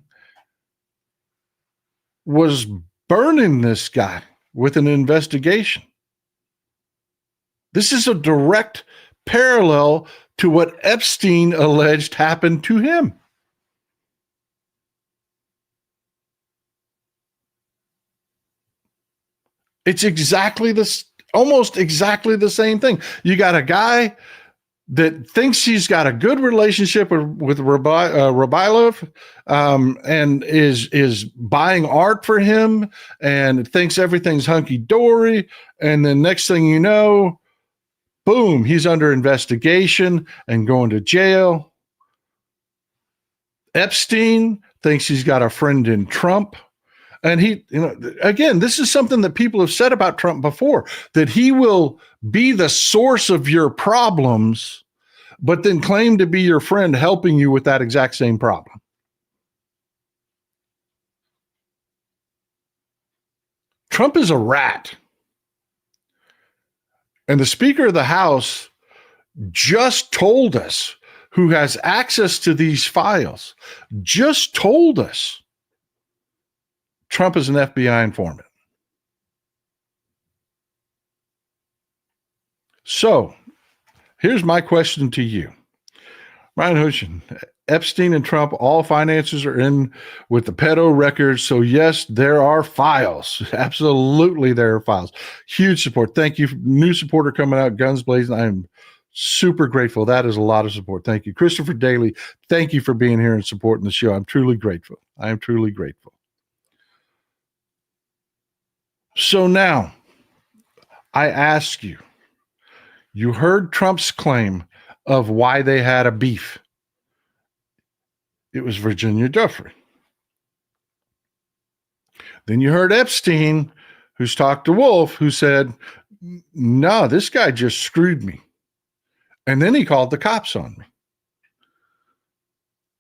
[SPEAKER 1] was burning this guy with an investigation. This is a direct parallel to what Epstein alleged happened to him. It's almost exactly the same thing. You got a guy that thinks he's got a good relationship with Rybolovlev, and is buying art for him and thinks everything's hunky-dory. And then next thing you know, boom, he's under investigation and going to jail. Epstein thinks he's got a friend in Trump. And again, this is something that people have said about Trump before, that he will be the source of your problems, but then claim to be your friend helping you with that exact same problem. Trump is a rat. And the Speaker of the House just told us, who has access to these files, just told us Trump is an FBI informant. So here's my question to you. Ryan Hushin, Epstein and Trump, all finances are in with the pedo records. So yes, there are files. Absolutely, there are files. Huge support. Thank you. New supporter coming out, guns blazing. I am super grateful. That is a lot of support. Thank you. Christopher Daly, thank you for being here and supporting the show. I'm truly grateful. I am truly grateful. So now, I ask you, you heard Trump's claim of why they had a beef. It was Virginia Giuffre. Then you heard Epstein, who's talked to Wolf, who said, no, this guy just screwed me. And then he called the cops on me.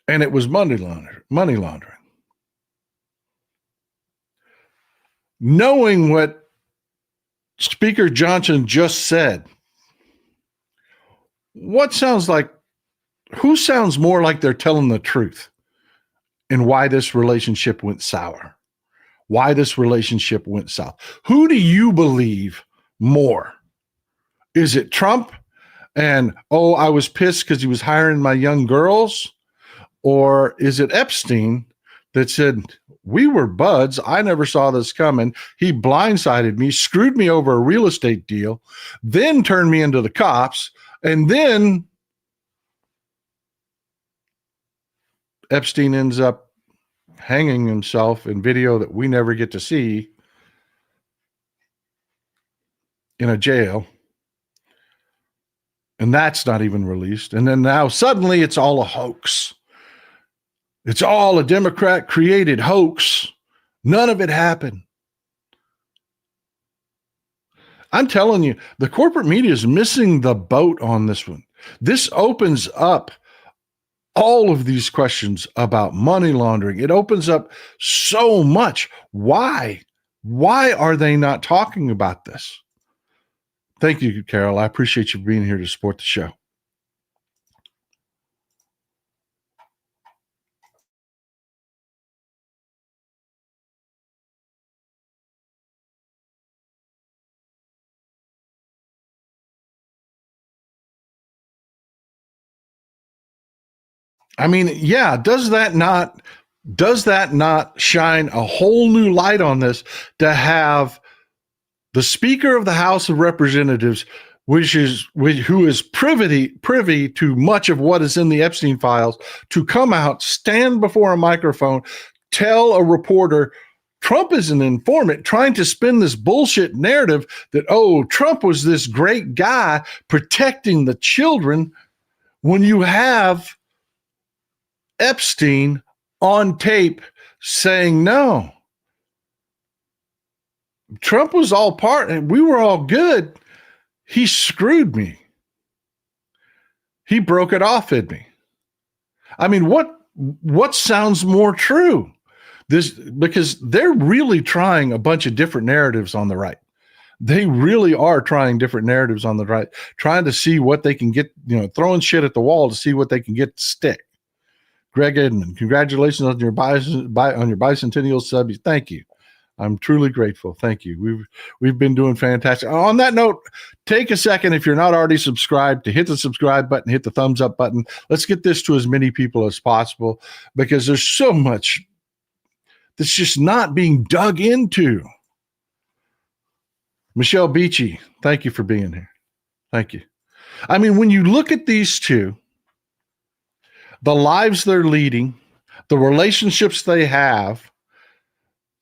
[SPEAKER 1] And it was money laundering. Knowing what Speaker Johnson just said, who sounds more like they're telling the truth and why this relationship went sour? Why this relationship went south? Who do you believe more? Is it Trump and, oh, I was pissed because he was hiring my young girls? Or is it Epstein that said, we were buds, I never saw this coming, he blindsided me, screwed me over a real estate deal, then turned me into the cops, and then Epstein ends up hanging himself in video that we never get to see in a jail. And that's not even released. And then now suddenly it's all a hoax. It's all a Democrat created hoax. None of it happened. I'm telling you, the corporate media is missing the boat on this one. This opens up all of these questions about money laundering. It opens up so much. Why? Why are they not talking about this? Thank you, Carol. I appreciate you being here to support the show. I mean, yeah, does that not shine a whole new light on this to have the Speaker of the House of Representatives, who is privy to much of what is in the Epstein files, to come out, stand before a microphone, tell a reporter Trump is an informant, trying to spin this bullshit narrative that, oh, Trump was this great guy protecting the children, when you have Epstein on tape saying, no, Trump was all part and we were all good. He screwed me. He broke it off in me. I mean, what sounds more true? This, because they're really trying a bunch of different narratives on the right. They really are trying different narratives on the right, trying to see what they can get, throwing shit at the wall to see what they can get to stick. Greg Edmond, congratulations on your bicentennial sub. Thank you. I'm truly grateful. Thank you. We've been doing fantastic. On that note, take a second, if you're not already subscribed, to hit the subscribe button, hit the thumbs up button. Let's get this to as many people as possible, because there's so much that's just not being dug into. Michelle Beachy, thank you for being here. Thank you. I mean, when you look at these two, the lives they're leading, the relationships they have,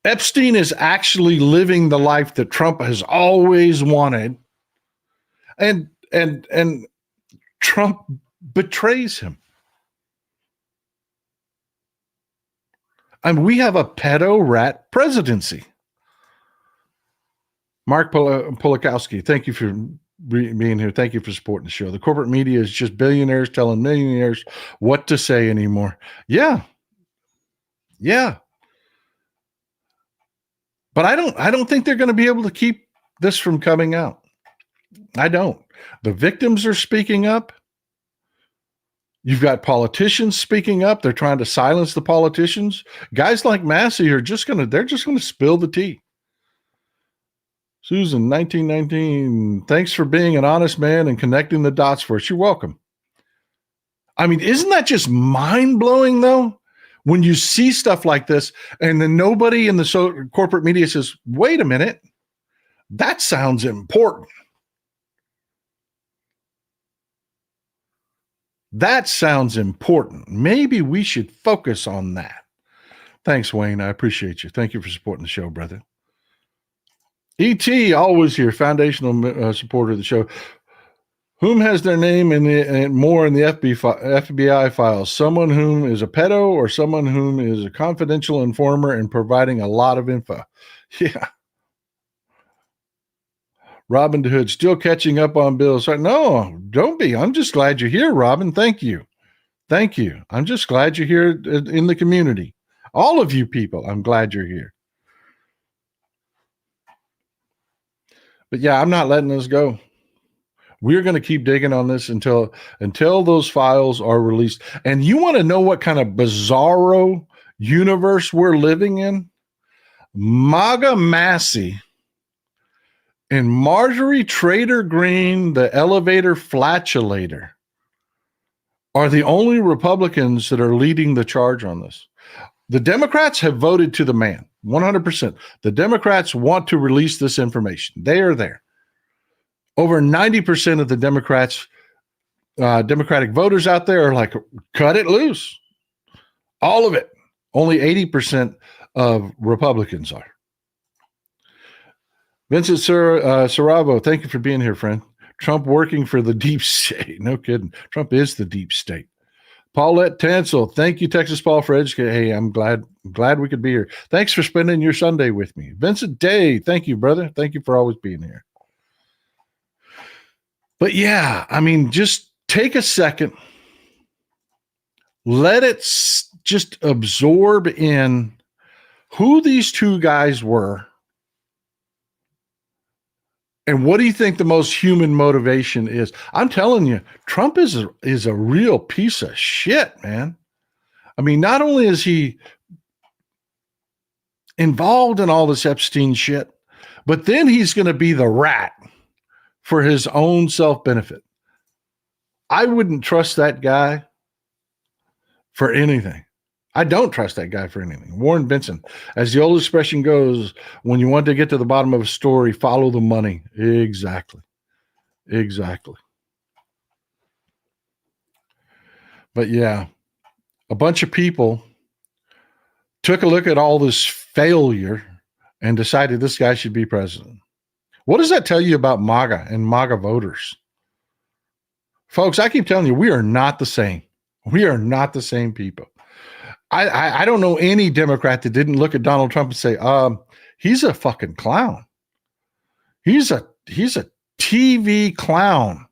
[SPEAKER 1] Epstein is actually living the life that Trump has always wanted, and Trump betrays him. I mean, we have a pedo rat presidency. Mark Polakowski, thank you for being here. Thank you for supporting the show. The corporate media is just billionaires telling millionaires what to say anymore. Yeah. But I don't think they're going to be able to keep this from coming out. I don't. The victims are speaking up. You've got politicians speaking up. They're trying to silence the politicians. Guys like Massey are just going to spill the tea. Susan, 1919. Thanks for being an honest man and connecting the dots for us. You're welcome. I mean, isn't that just mind blowing though? When you see stuff like this and then nobody in the corporate media says, wait a minute, that sounds important. That sounds important. Maybe we should focus on that. Thanks, Wayne. I appreciate you. Thank you for supporting the show, brother. E.T. always here, foundational supporter of the show. Whom has their name more in the FBI files? Someone whom is a pedo or someone whom is a confidential informer and providing a lot of info? Yeah. Robin Hood still catching up on bills. No, don't be. I'm just glad you're here, Robin. Thank you. Thank you. I'm just glad you're here in the community. All of you people, I'm glad you're here. But yeah, I'm not letting this go. We're going to keep digging on this until those files are released. And you want to know what kind of bizarro universe we're living in? MAGA Massey and Marjorie Trader Green, the elevator flatulator, are the only Republicans that are leading the charge on this. The Democrats have voted to the man, 100%. The Democrats want to release this information. They are there. Over 90% of the Democratic voters out there are like, cut it loose. All of it. Only 80% of Republicans are. Vincent Saravo, thank you for being here, friend. Trump working for the deep state. No kidding. Trump is the deep state. Paulette Tansel, thank you, Texas Paul, for educating. Hey, I'm glad we could be here. Thanks for spending your Sunday with me. Vincent Day, thank you, brother. Thank you for always being here. But yeah, I mean, just take a second. Let it just absorb in who these two guys were. And what do you think the most human motivation is? I'm telling you, Trump is a real piece of shit, man. I mean, not only is he involved in all this Epstein shit, but then he's going to be the rat for his own self-benefit. I wouldn't trust that guy for anything. I don't trust that guy for anything. Warren Benson, as the old expression goes, when you want to get to the bottom of a story, follow the money. Exactly. But yeah, a bunch of people took a look at all this failure and decided this guy should be president. What does that tell you about MAGA and MAGA voters? Folks, I keep telling you, we are not the same. We are not the same people. I don't know any Democrat that didn't look at Donald Trump and say, he's a fucking clown. He's a TV clown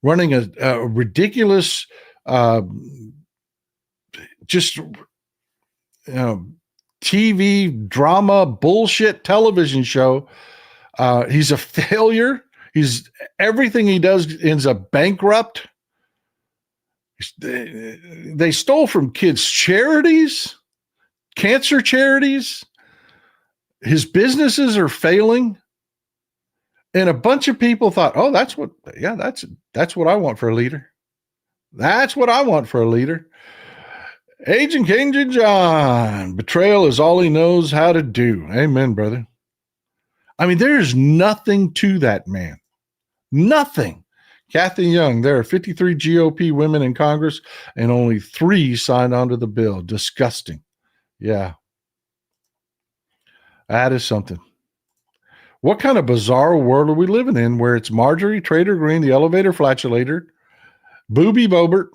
[SPEAKER 1] running a ridiculous, TV drama bullshit television show. He's a failure. Everything he does ends up bankrupt. They stole from kids' charities, cancer charities. His businesses are failing. And a bunch of people thought, oh, that's what I want for a leader. That's what I want for a leader. Agent King John, betrayal is all he knows how to do. Amen, brother. I mean, there's nothing to that man. Nothing. Kathy Young, there are 53 GOP women in Congress and only 3 signed onto the bill. Disgusting. Yeah. That is something. What kind of bizarre world are we living in where it's Marjorie Trader Green, the elevator flatulator, Booby Boebert,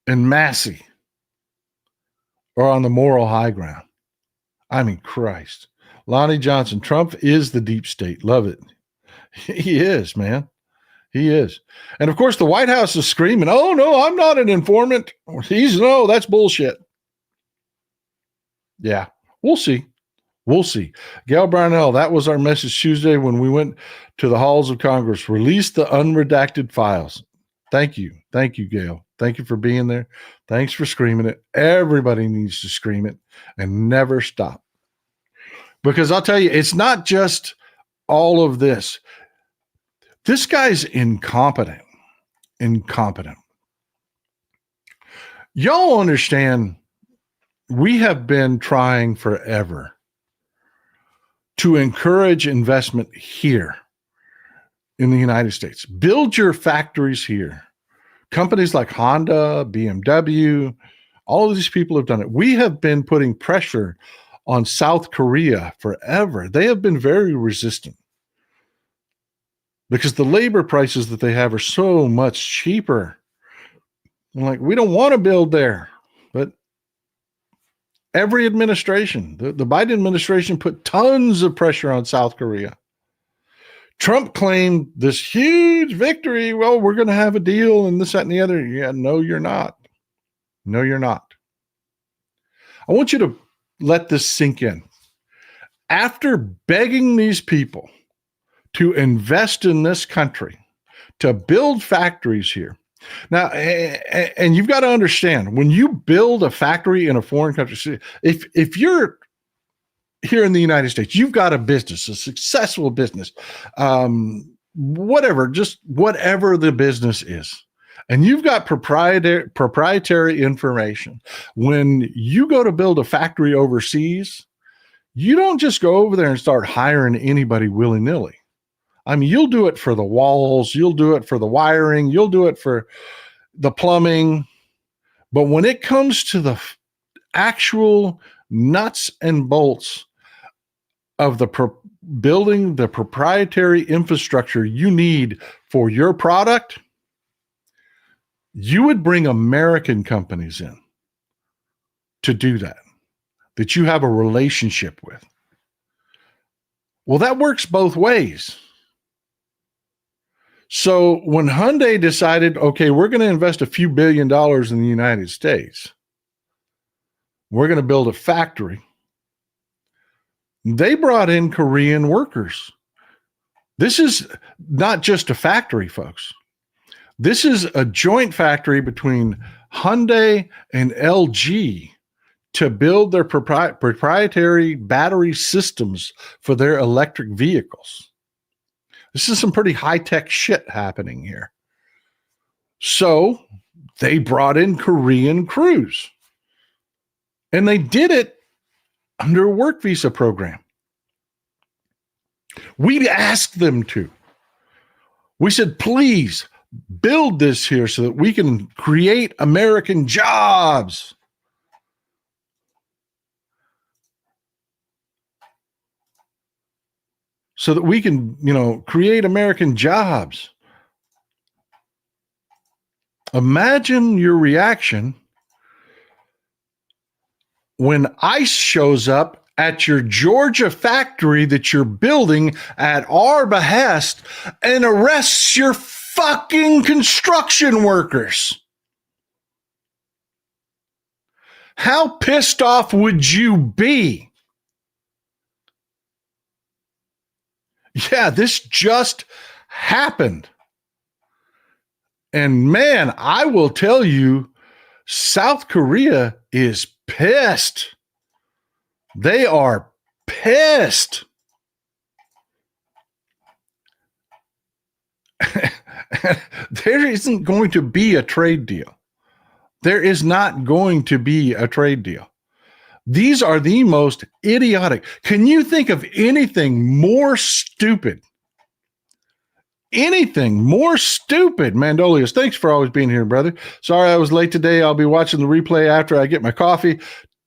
[SPEAKER 1] and Massey are on the moral high ground? I mean, Christ. Lonnie Johnson, Trump is the deep state. Love it. He is, man. He is. And of course, the White House is screaming, oh, no, I'm not an informant. No, that's bullshit. Yeah, we'll see. We'll see. Gail Brownell, that was our message Tuesday when we went to the halls of Congress. Release the unredacted files. Thank you. Thank you, Gail. Thank you for being there. Thanks for screaming it. Everybody needs to scream it and never stop. Because I'll tell you, it's not just all of this. This guy's incompetent. Y'all understand, we have been trying forever to encourage investment here in the United States. Build your factories here. Companies like Honda, BMW, all of these people have done it. We have been putting pressure on South Korea forever. They have been very resistant because the labor prices that they have are so much cheaper. I'm like, we don't want to build there. But every administration, the Biden administration, put tons of pressure on South Korea. Trump claimed this huge victory. Well, we're going to have a deal and this, that, and the other. Yeah, no, you're not. No, you're not. I want you to let this sink in. After begging these people to invest in this country, to build factories here. Now, and you've got to understand, when you build a factory in a foreign country, if you're here in the United States, you've got a business, a successful business, whatever the business is, and you've got proprietary information. When you go to build a factory overseas, you don't just go over there and start hiring anybody willy-nilly. I mean, you'll do it for the walls, you'll do it for the wiring, you'll do it for the plumbing. But when it comes to the actual nuts and bolts of building the proprietary infrastructure you need for your product, you would bring American companies in to do that you have a relationship with. Well, that works both ways. So when Hyundai decided, okay, we're going to invest a few $1 billion in the United States, we're going to build a factory, they brought in Korean workers. This is not just a factory, folks. This is a joint factory between Hyundai and LG to build their proprietary battery systems for their electric vehicles. This is some pretty high-tech shit happening here. So they brought in Korean crews. And they did it under a work visa program. We asked them to. We said, please build this here so that we can create American jobs. So that we can, create American jobs. Imagine your reaction when ICE shows up at your Georgia factory that you're building at our behest and arrests your fucking construction workers. How pissed off would you be? Yeah, this just happened. And man, I will tell you, South Korea is pissed. They are pissed. There isn't going to be a trade deal. There is not going to be a trade deal. These are the most idiotic. Can you think of anything more stupid? Anything more stupid? Mandolius, thanks for always being here, brother. Sorry I was late today. I'll be watching the replay after I get my coffee.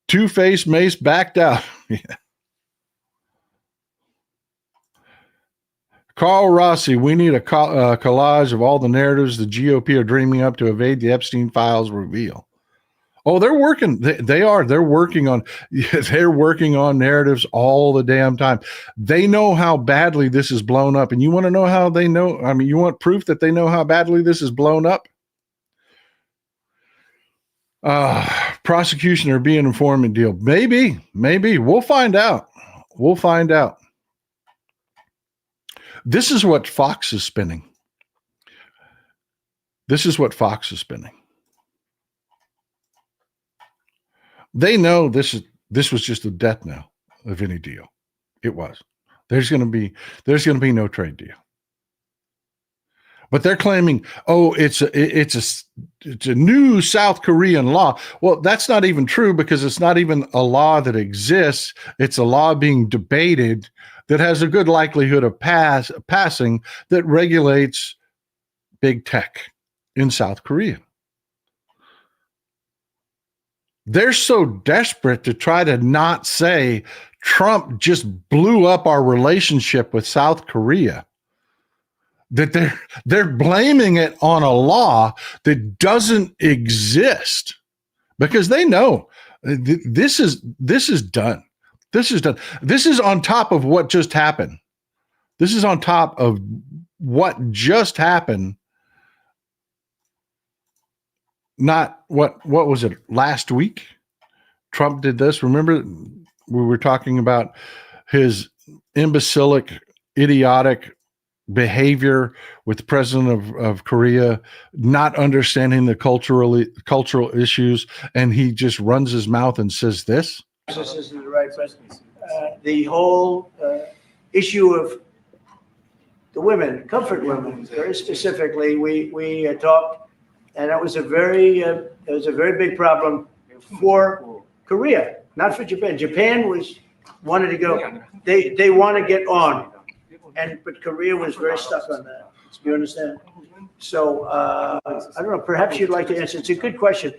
[SPEAKER 1] Two-Face Mace backed out. Yeah. Carl Rossi, we need a collage of all the narratives the GOP are dreaming up to evade the Epstein files reveal. Oh, they're working. They're working on narratives all the damn time. They know how badly this is blown up. And you want to know how they know? I mean, you want proof that they know how badly this is blown up? Prosecution or be an informant deal. Maybe. We'll find out. This is what Fox is spinning. They know this was just a death knell of any deal. It was. There's going to be no trade deal. But they're claiming, oh, it's a new South Korean law. Well, that's not even true, because it's not even a law that exists. It's a law being debated that has a good likelihood of passing, that regulates big tech in South Korea. They're so desperate to try to not say Trump just blew up our relationship with South Korea that they're blaming it on a law that doesn't exist, because they know this is done. This is done. This is on top of what just happened. This is on top of what just happened. Not what was it, last week? Trump did this. Remember, we were talking about his imbecilic, idiotic behavior with the president of Korea, not understanding the cultural issues, and he just runs his mouth and says this.
[SPEAKER 5] This is the right president. The whole issue of the women, comfort women, very specifically, we talked, and that was a very big problem for Korea, not for Japan. Japan wanted to go. They want to get on. But Korea was very stuck on that. You understand? So I don't know. Perhaps you'd like to answer. It's a good question.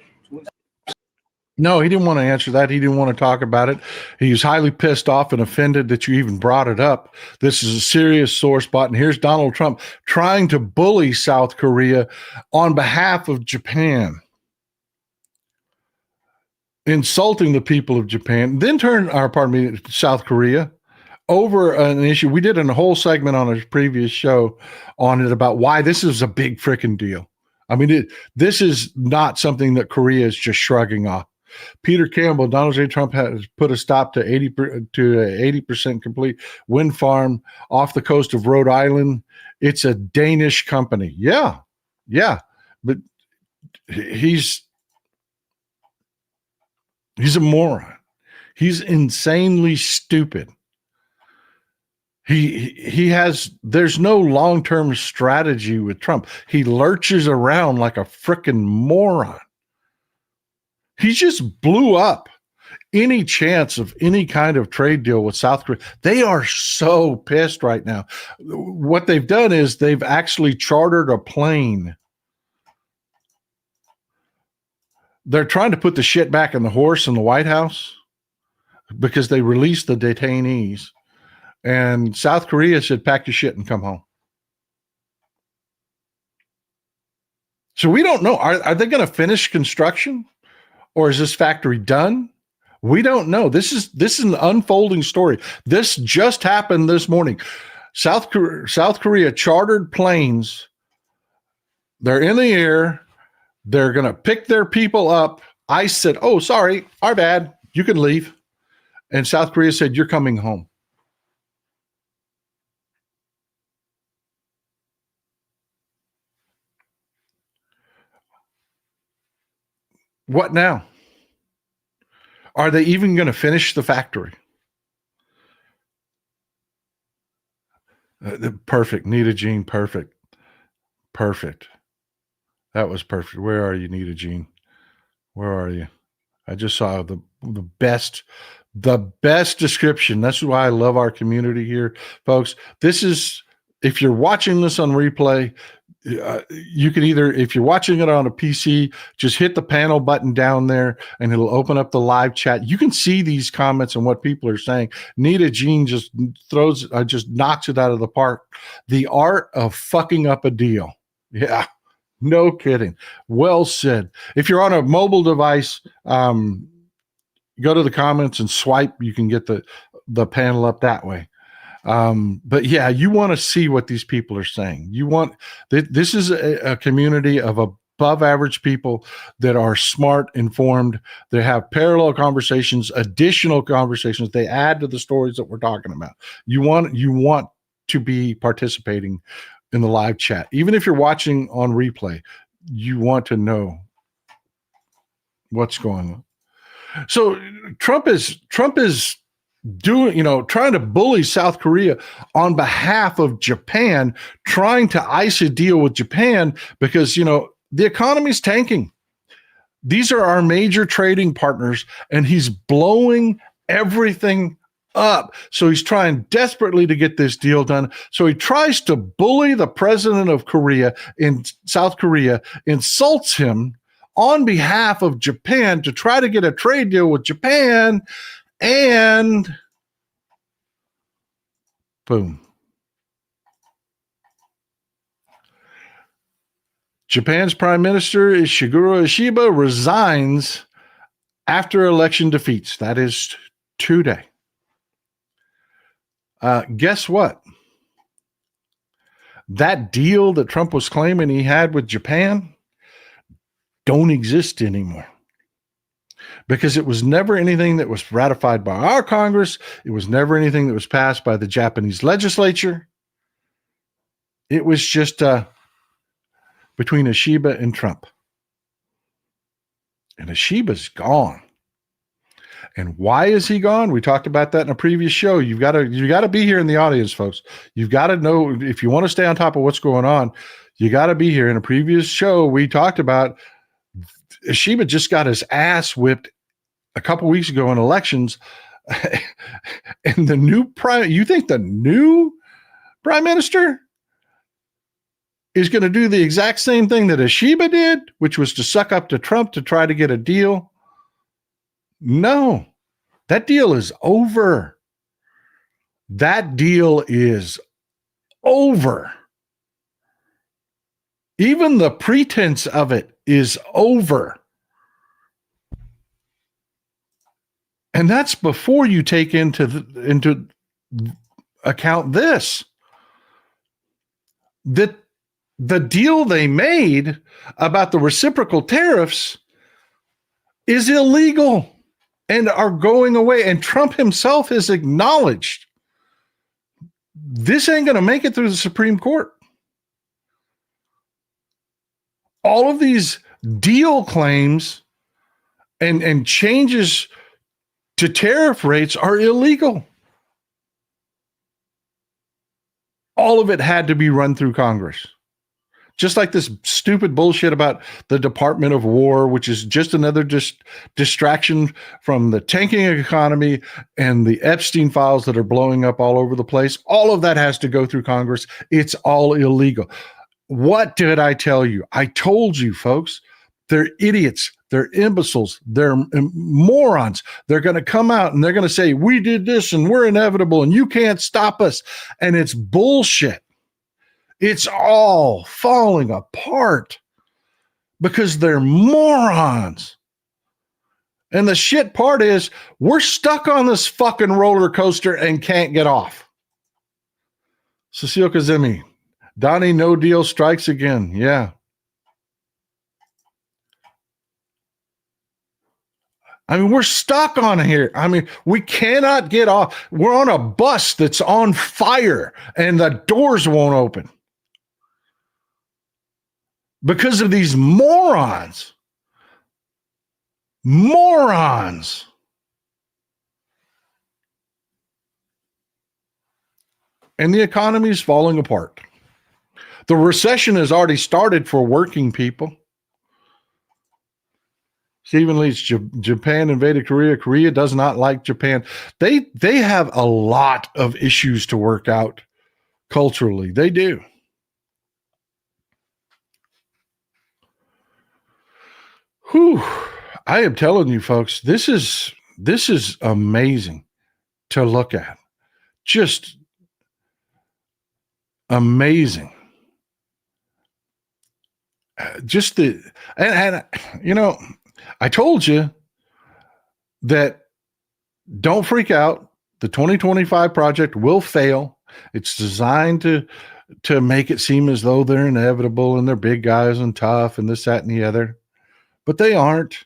[SPEAKER 1] No, he didn't want to answer that. He didn't want to talk about it. He was highly pissed off and offended that you even brought it up. This is a serious sore spot. And here's Donald Trump trying to bully South Korea on behalf of Japan, insulting the people of Japan, then South Korea, over an issue. We did a whole segment on a previous show on it about why this is a big freaking deal. I mean, this is not something that Korea is just shrugging off. Peter Campbell, Donald J. Trump has put a stop to 80% complete wind farm off the coast of Rhode Island. It's a Danish company. Yeah. But he's a moron. He's insanely stupid. There's no long-term strategy with Trump. He lurches around like a frickin' moron. He just blew up any chance of any kind of trade deal with South Korea. They are so pissed right now. What they've done is they've actually chartered a plane. They're trying to put the shit back in the horse in the White House because they released the detainees. And South Korea said, pack your shit and come home. So we don't know. Are they going to finish construction? Or is this factory done? We don't know. This is an unfolding story. This just happened this morning. South Korea chartered planes. They're in the air. They're going to pick their people up. ICE said, oh, sorry, our bad. You can leave. And South Korea said, you're coming home. What now? Are they even going to finish the factory? Perfect. Nita Jean, perfect. Perfect. That was perfect. Where are you, Nita Jean? Where are you? I just saw the best description. That's why I love our community here, folks. This is, if you're watching this on replay, you can either, if you're watching it on a PC, just hit the panel button down there and it'll open up the live chat. You can see these comments and what people are saying. Nita Jean just knocks it out of the park. The art of fucking up a deal. Yeah, no kidding. Well said. If you're on a mobile device, go to the comments and swipe. You can get the panel up that way. But yeah, you want to see what these people are saying. This is a community of above average people that are smart, informed. They have parallel conversations, additional conversations. They add to the stories that we're talking about. You want to be participating in the live chat. Even if you're watching on replay, you want to know what's going on. So Trump is trying to bully South Korea on behalf of Japan, trying to ice a deal with Japan because, the economy's tanking. These are our major trading partners, and he's blowing everything up. So he's trying desperately to get this deal done. So he tries to bully the president of Korea in South Korea, insults him on behalf of Japan to try to get a trade deal with Japan, and boom. Japan's Prime Minister Shigeru Ishiba resigns after election defeats. That is today. Guess what? That deal that Trump was claiming he had with Japan don't exist anymore because it was never anything that was ratified by our Congress. It was never anything that was passed by the Japanese legislature. It was just between Ishiba and Trump. And Ishiba's gone. And why is he gone? We talked about that in a previous show. You got to be here in the audience, folks. You've got to know, if you want to stay on top of what's going on, you got to be here. In a previous show, we talked about Ishiba just got his ass whipped a couple weeks ago in elections. And you think the new prime minister is going to do the exact same thing that Ishiba did, which was to suck up to Trump to try to get a deal? No, that deal is over. That deal is over. Even the pretense of it is over. And that's before you take into account this. That the deal they made about the reciprocal tariffs is illegal and are going away. And Trump himself has acknowledged this ain't going to make it through the Supreme Court. All of these deal claims and changes to tariff rates are illegal. All of it had to be run through Congress. Just like this stupid bullshit about the Department of War, which is just another distraction from the tanking economy and the Epstein files that are blowing up all over the place. All of that has to go through Congress. It's all illegal. What did I tell you? I told you, folks. They're idiots. They're imbeciles. They're morons. They're going to come out and they're going to say, we did this and we're inevitable and you can't stop us. And it's bullshit. It's all falling apart because they're morons. And the shit part is we're stuck on this fucking roller coaster and can't get off. Cecile Kazemi, Donnie, no deal strikes again. Yeah. I mean, we're stuck on here. I mean, we cannot get off. We're on a bus that's on fire and the doors won't open because of these morons. Morons. And the economy is falling apart. The recession has already started for working people. Stephen Leach, Japan invaded Korea. Korea does not like Japan. They have a lot of issues to work out culturally. They do. Whew. I am telling you, folks, this is amazing to look at. Just amazing. I told you that don't freak out. The 2025 project will fail. It's designed to make it seem as though they're inevitable and they're big guys and tough and this, that, and the other. But they aren't.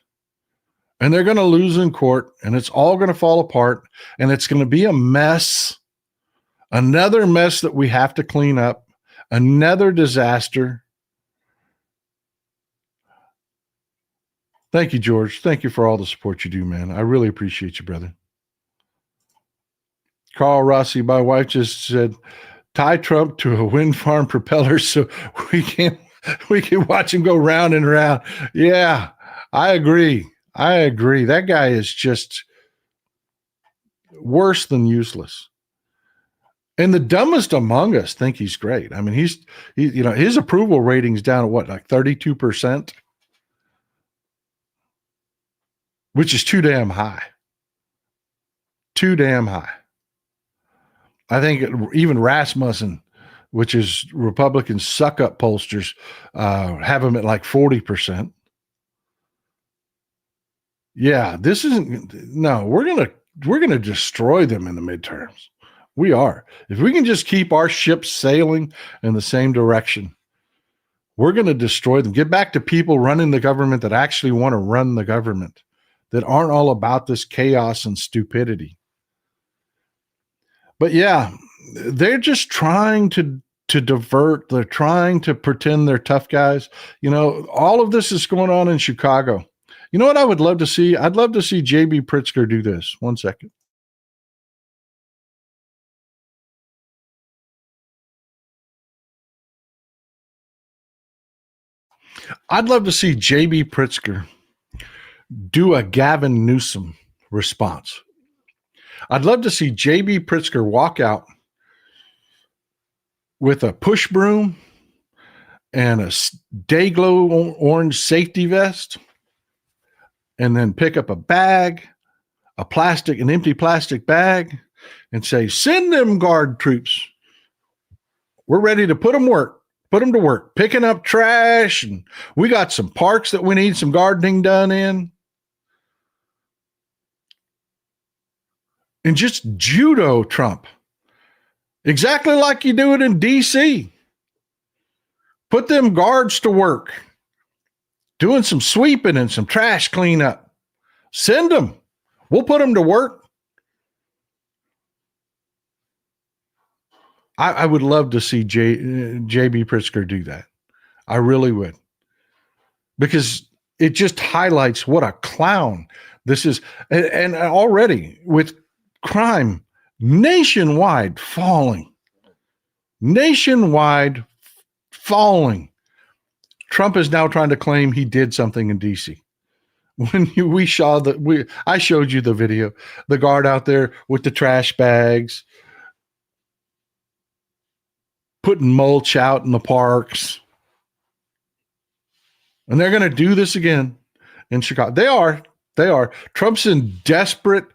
[SPEAKER 1] And they're going to lose in court and it's all going to fall apart and it's going to be a mess. Another mess that we have to clean up. Another disaster. Thank you, George. Thank you for all the support you do, man. I really appreciate you, brother. Carl Rossi, my wife just said, tie Trump to a wind farm propeller so we can watch him go round and round. Yeah, I agree. That guy is just worse than useless. And the dumbest among us think he's great. I mean, his approval rating's down at what, like 32%, which is too damn high. Too damn high. I think even Rasmussen, which is Republican suck-up pollsters, have him at like 40%. Yeah, this isn't. No, we're gonna destroy them in the midterms. We are. If we can just keep our ships sailing in the same direction, we're going to destroy them. Get back to people running the government that actually want to run the government, that aren't all about this chaos and stupidity. But yeah, they're just trying to divert. They're trying to pretend they're tough guys. You know, all of this is going on in Chicago. You know what I would love to see? I'd love to see J.B. Pritzker do this. One second. I'd love to see J.B. Pritzker do a Gavin Newsom response. I'd love to see J.B. Pritzker walk out with a push broom and a Dayglow orange safety vest, and then pick up a bag, an empty plastic bag, and say, send them guard troops. We're ready to put them to work, picking up trash, and we got some parks that we need some gardening done in. And just judo Trump. Exactly like you do it in D.C. Put them guards to work, doing some sweeping and some trash cleanup. Send them. We'll put them to work. I would love to see J.B. Pritzker do that. I really would. Because it just highlights what a clown this is. And already with crime nationwide falling. Trump is now trying to claim he did something in D.C. When I showed you the video, the guard out there with the trash bags, putting mulch out in the parks. And they're going to do this again in Chicago. They are. Trump's in desperate,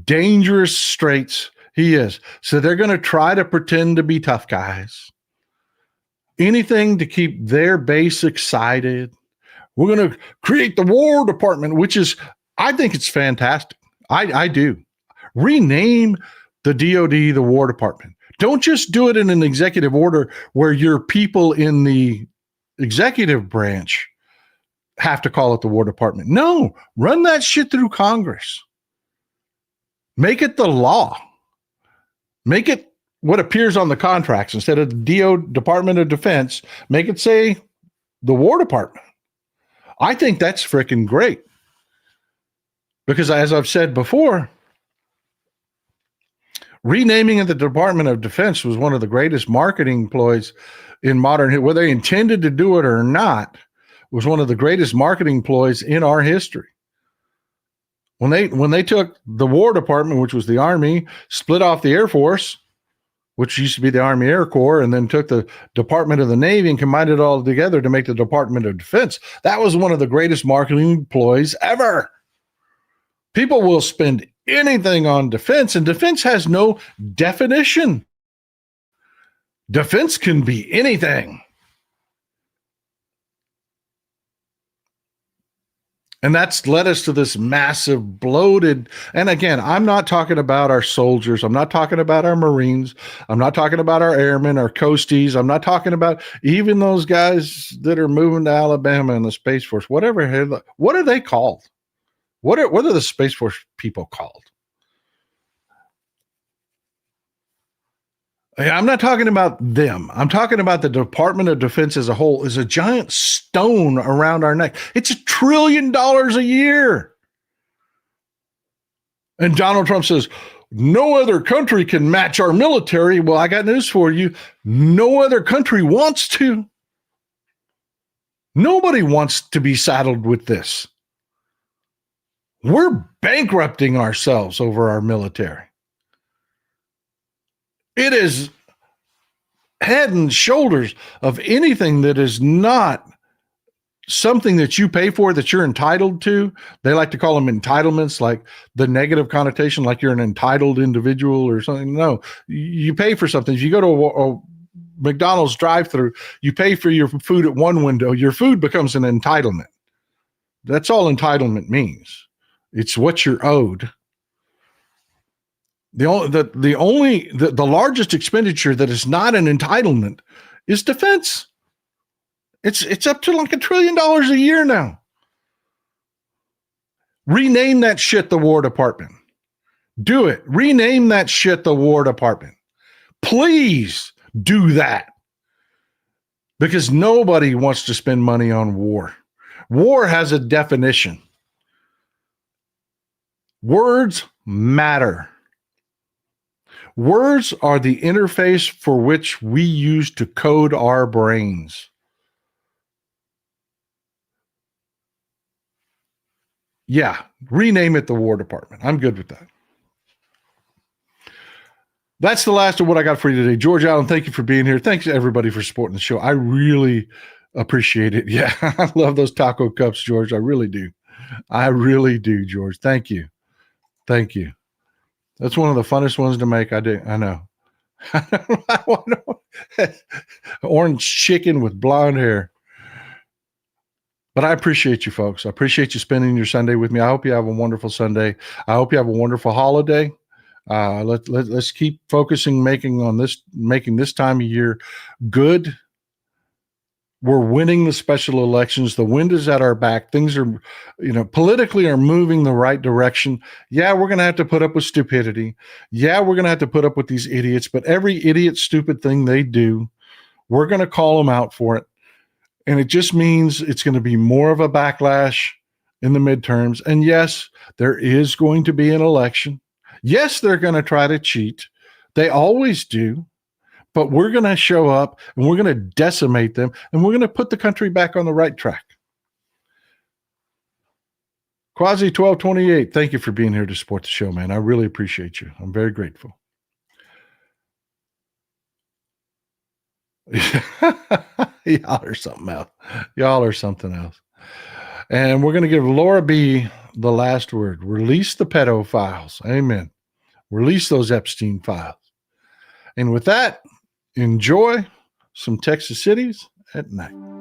[SPEAKER 1] dangerous straits. He is. So they're going to try to pretend to be tough guys. Anything to keep their base excited. We're going to create the War Department, which is, I think it's fantastic. I do. Rename the DOD the War Department. Don't just do it in an executive order where your people in the executive branch have to call it the War Department. No, run that shit through Congress. Make it the law. Make it what appears on the contracts. Instead of the Department of Defense, make it say the War Department. I think that's freaking great. Because as I've said before, renaming of the Department of Defense was one of the greatest marketing ploys in modern, whether they intended to do it or not, was one of the greatest marketing ploys in our history. When they took the War Department, which was the Army, split off the Air Force, which used to be the Army Air Corps, and then took the Department of the Navy and combined it all together to make the Department of Defense. That was one of the greatest marketing ploys ever. People will spend anything on defense, and defense has no definition. Defense can be anything. And that's led us to this massive bloated. And again, I'm not talking about our soldiers. I'm not talking about our Marines. I'm not talking about our airmen, our coasties. I'm not talking about even those guys that are moving to Alabama in the Space Force, whatever. What are they called? What are the Space Force people called? I'm not talking about them. I'm talking about the Department of Defense as a whole is a giant stone around our neck. It's $1 trillion a year. And Donald Trump says, no other country can match our military. Well, I got news for you. No other country wants to. Nobody wants to be saddled with this. We're bankrupting ourselves over our military. It is head and shoulders of anything that is not something that you pay for, that you're entitled to. They like to call them entitlements, like the negative connotation, like you're an entitled individual or something. No, you pay for something. If you go to a McDonald's drive-through, you pay for your food at one window, your food becomes an entitlement. That's all entitlement means. It's what you're owed. The largest expenditure that is not an entitlement is defense. It's up to like $1 trillion a year now. Rename that shit the War Department. Do it. Rename that shit the War Department. Please do that. Because nobody wants to spend money on war. War has a definition. Words matter. Words are the interface for which we use to code our brains. Yeah, rename it the War Department. I'm good with that. That's the last of what I got for you today. George Allen, thank you for being here. Thanks to everybody for supporting the show. I really appreciate it. Yeah, I love those taco cups, George. I really do. I really do, George. Thank you. Thank you. That's one of the funnest ones to make. I know. Orange chicken with blonde hair. But I appreciate you, folks. I appreciate you spending your Sunday with me. I hope you have a wonderful Sunday. I hope you have a wonderful holiday. Let's keep focusing, making this time of year good. We're winning the special elections. The wind is at our back. Things are, politically are moving the right direction. Yeah, we're going to have to put up with stupidity. Yeah, we're going to have to put up with these idiots. But every idiot, stupid thing they do, we're going to call them out for it. And it just means it's going to be more of a backlash in the midterms. And yes, there is going to be an election. Yes, they're going to try to cheat. They always do. But we're going to show up and we're going to decimate them and we're going to put the country back on the right track. Quasi 1228, thank you for being here to support the show, man. I really appreciate you. I'm very grateful. Y'all are something else. Y'all are something else. And we're going to give Laura B the last word. Release the pedophiles. Amen. Release those Epstein files. And with that, enjoy some Texas cities at night.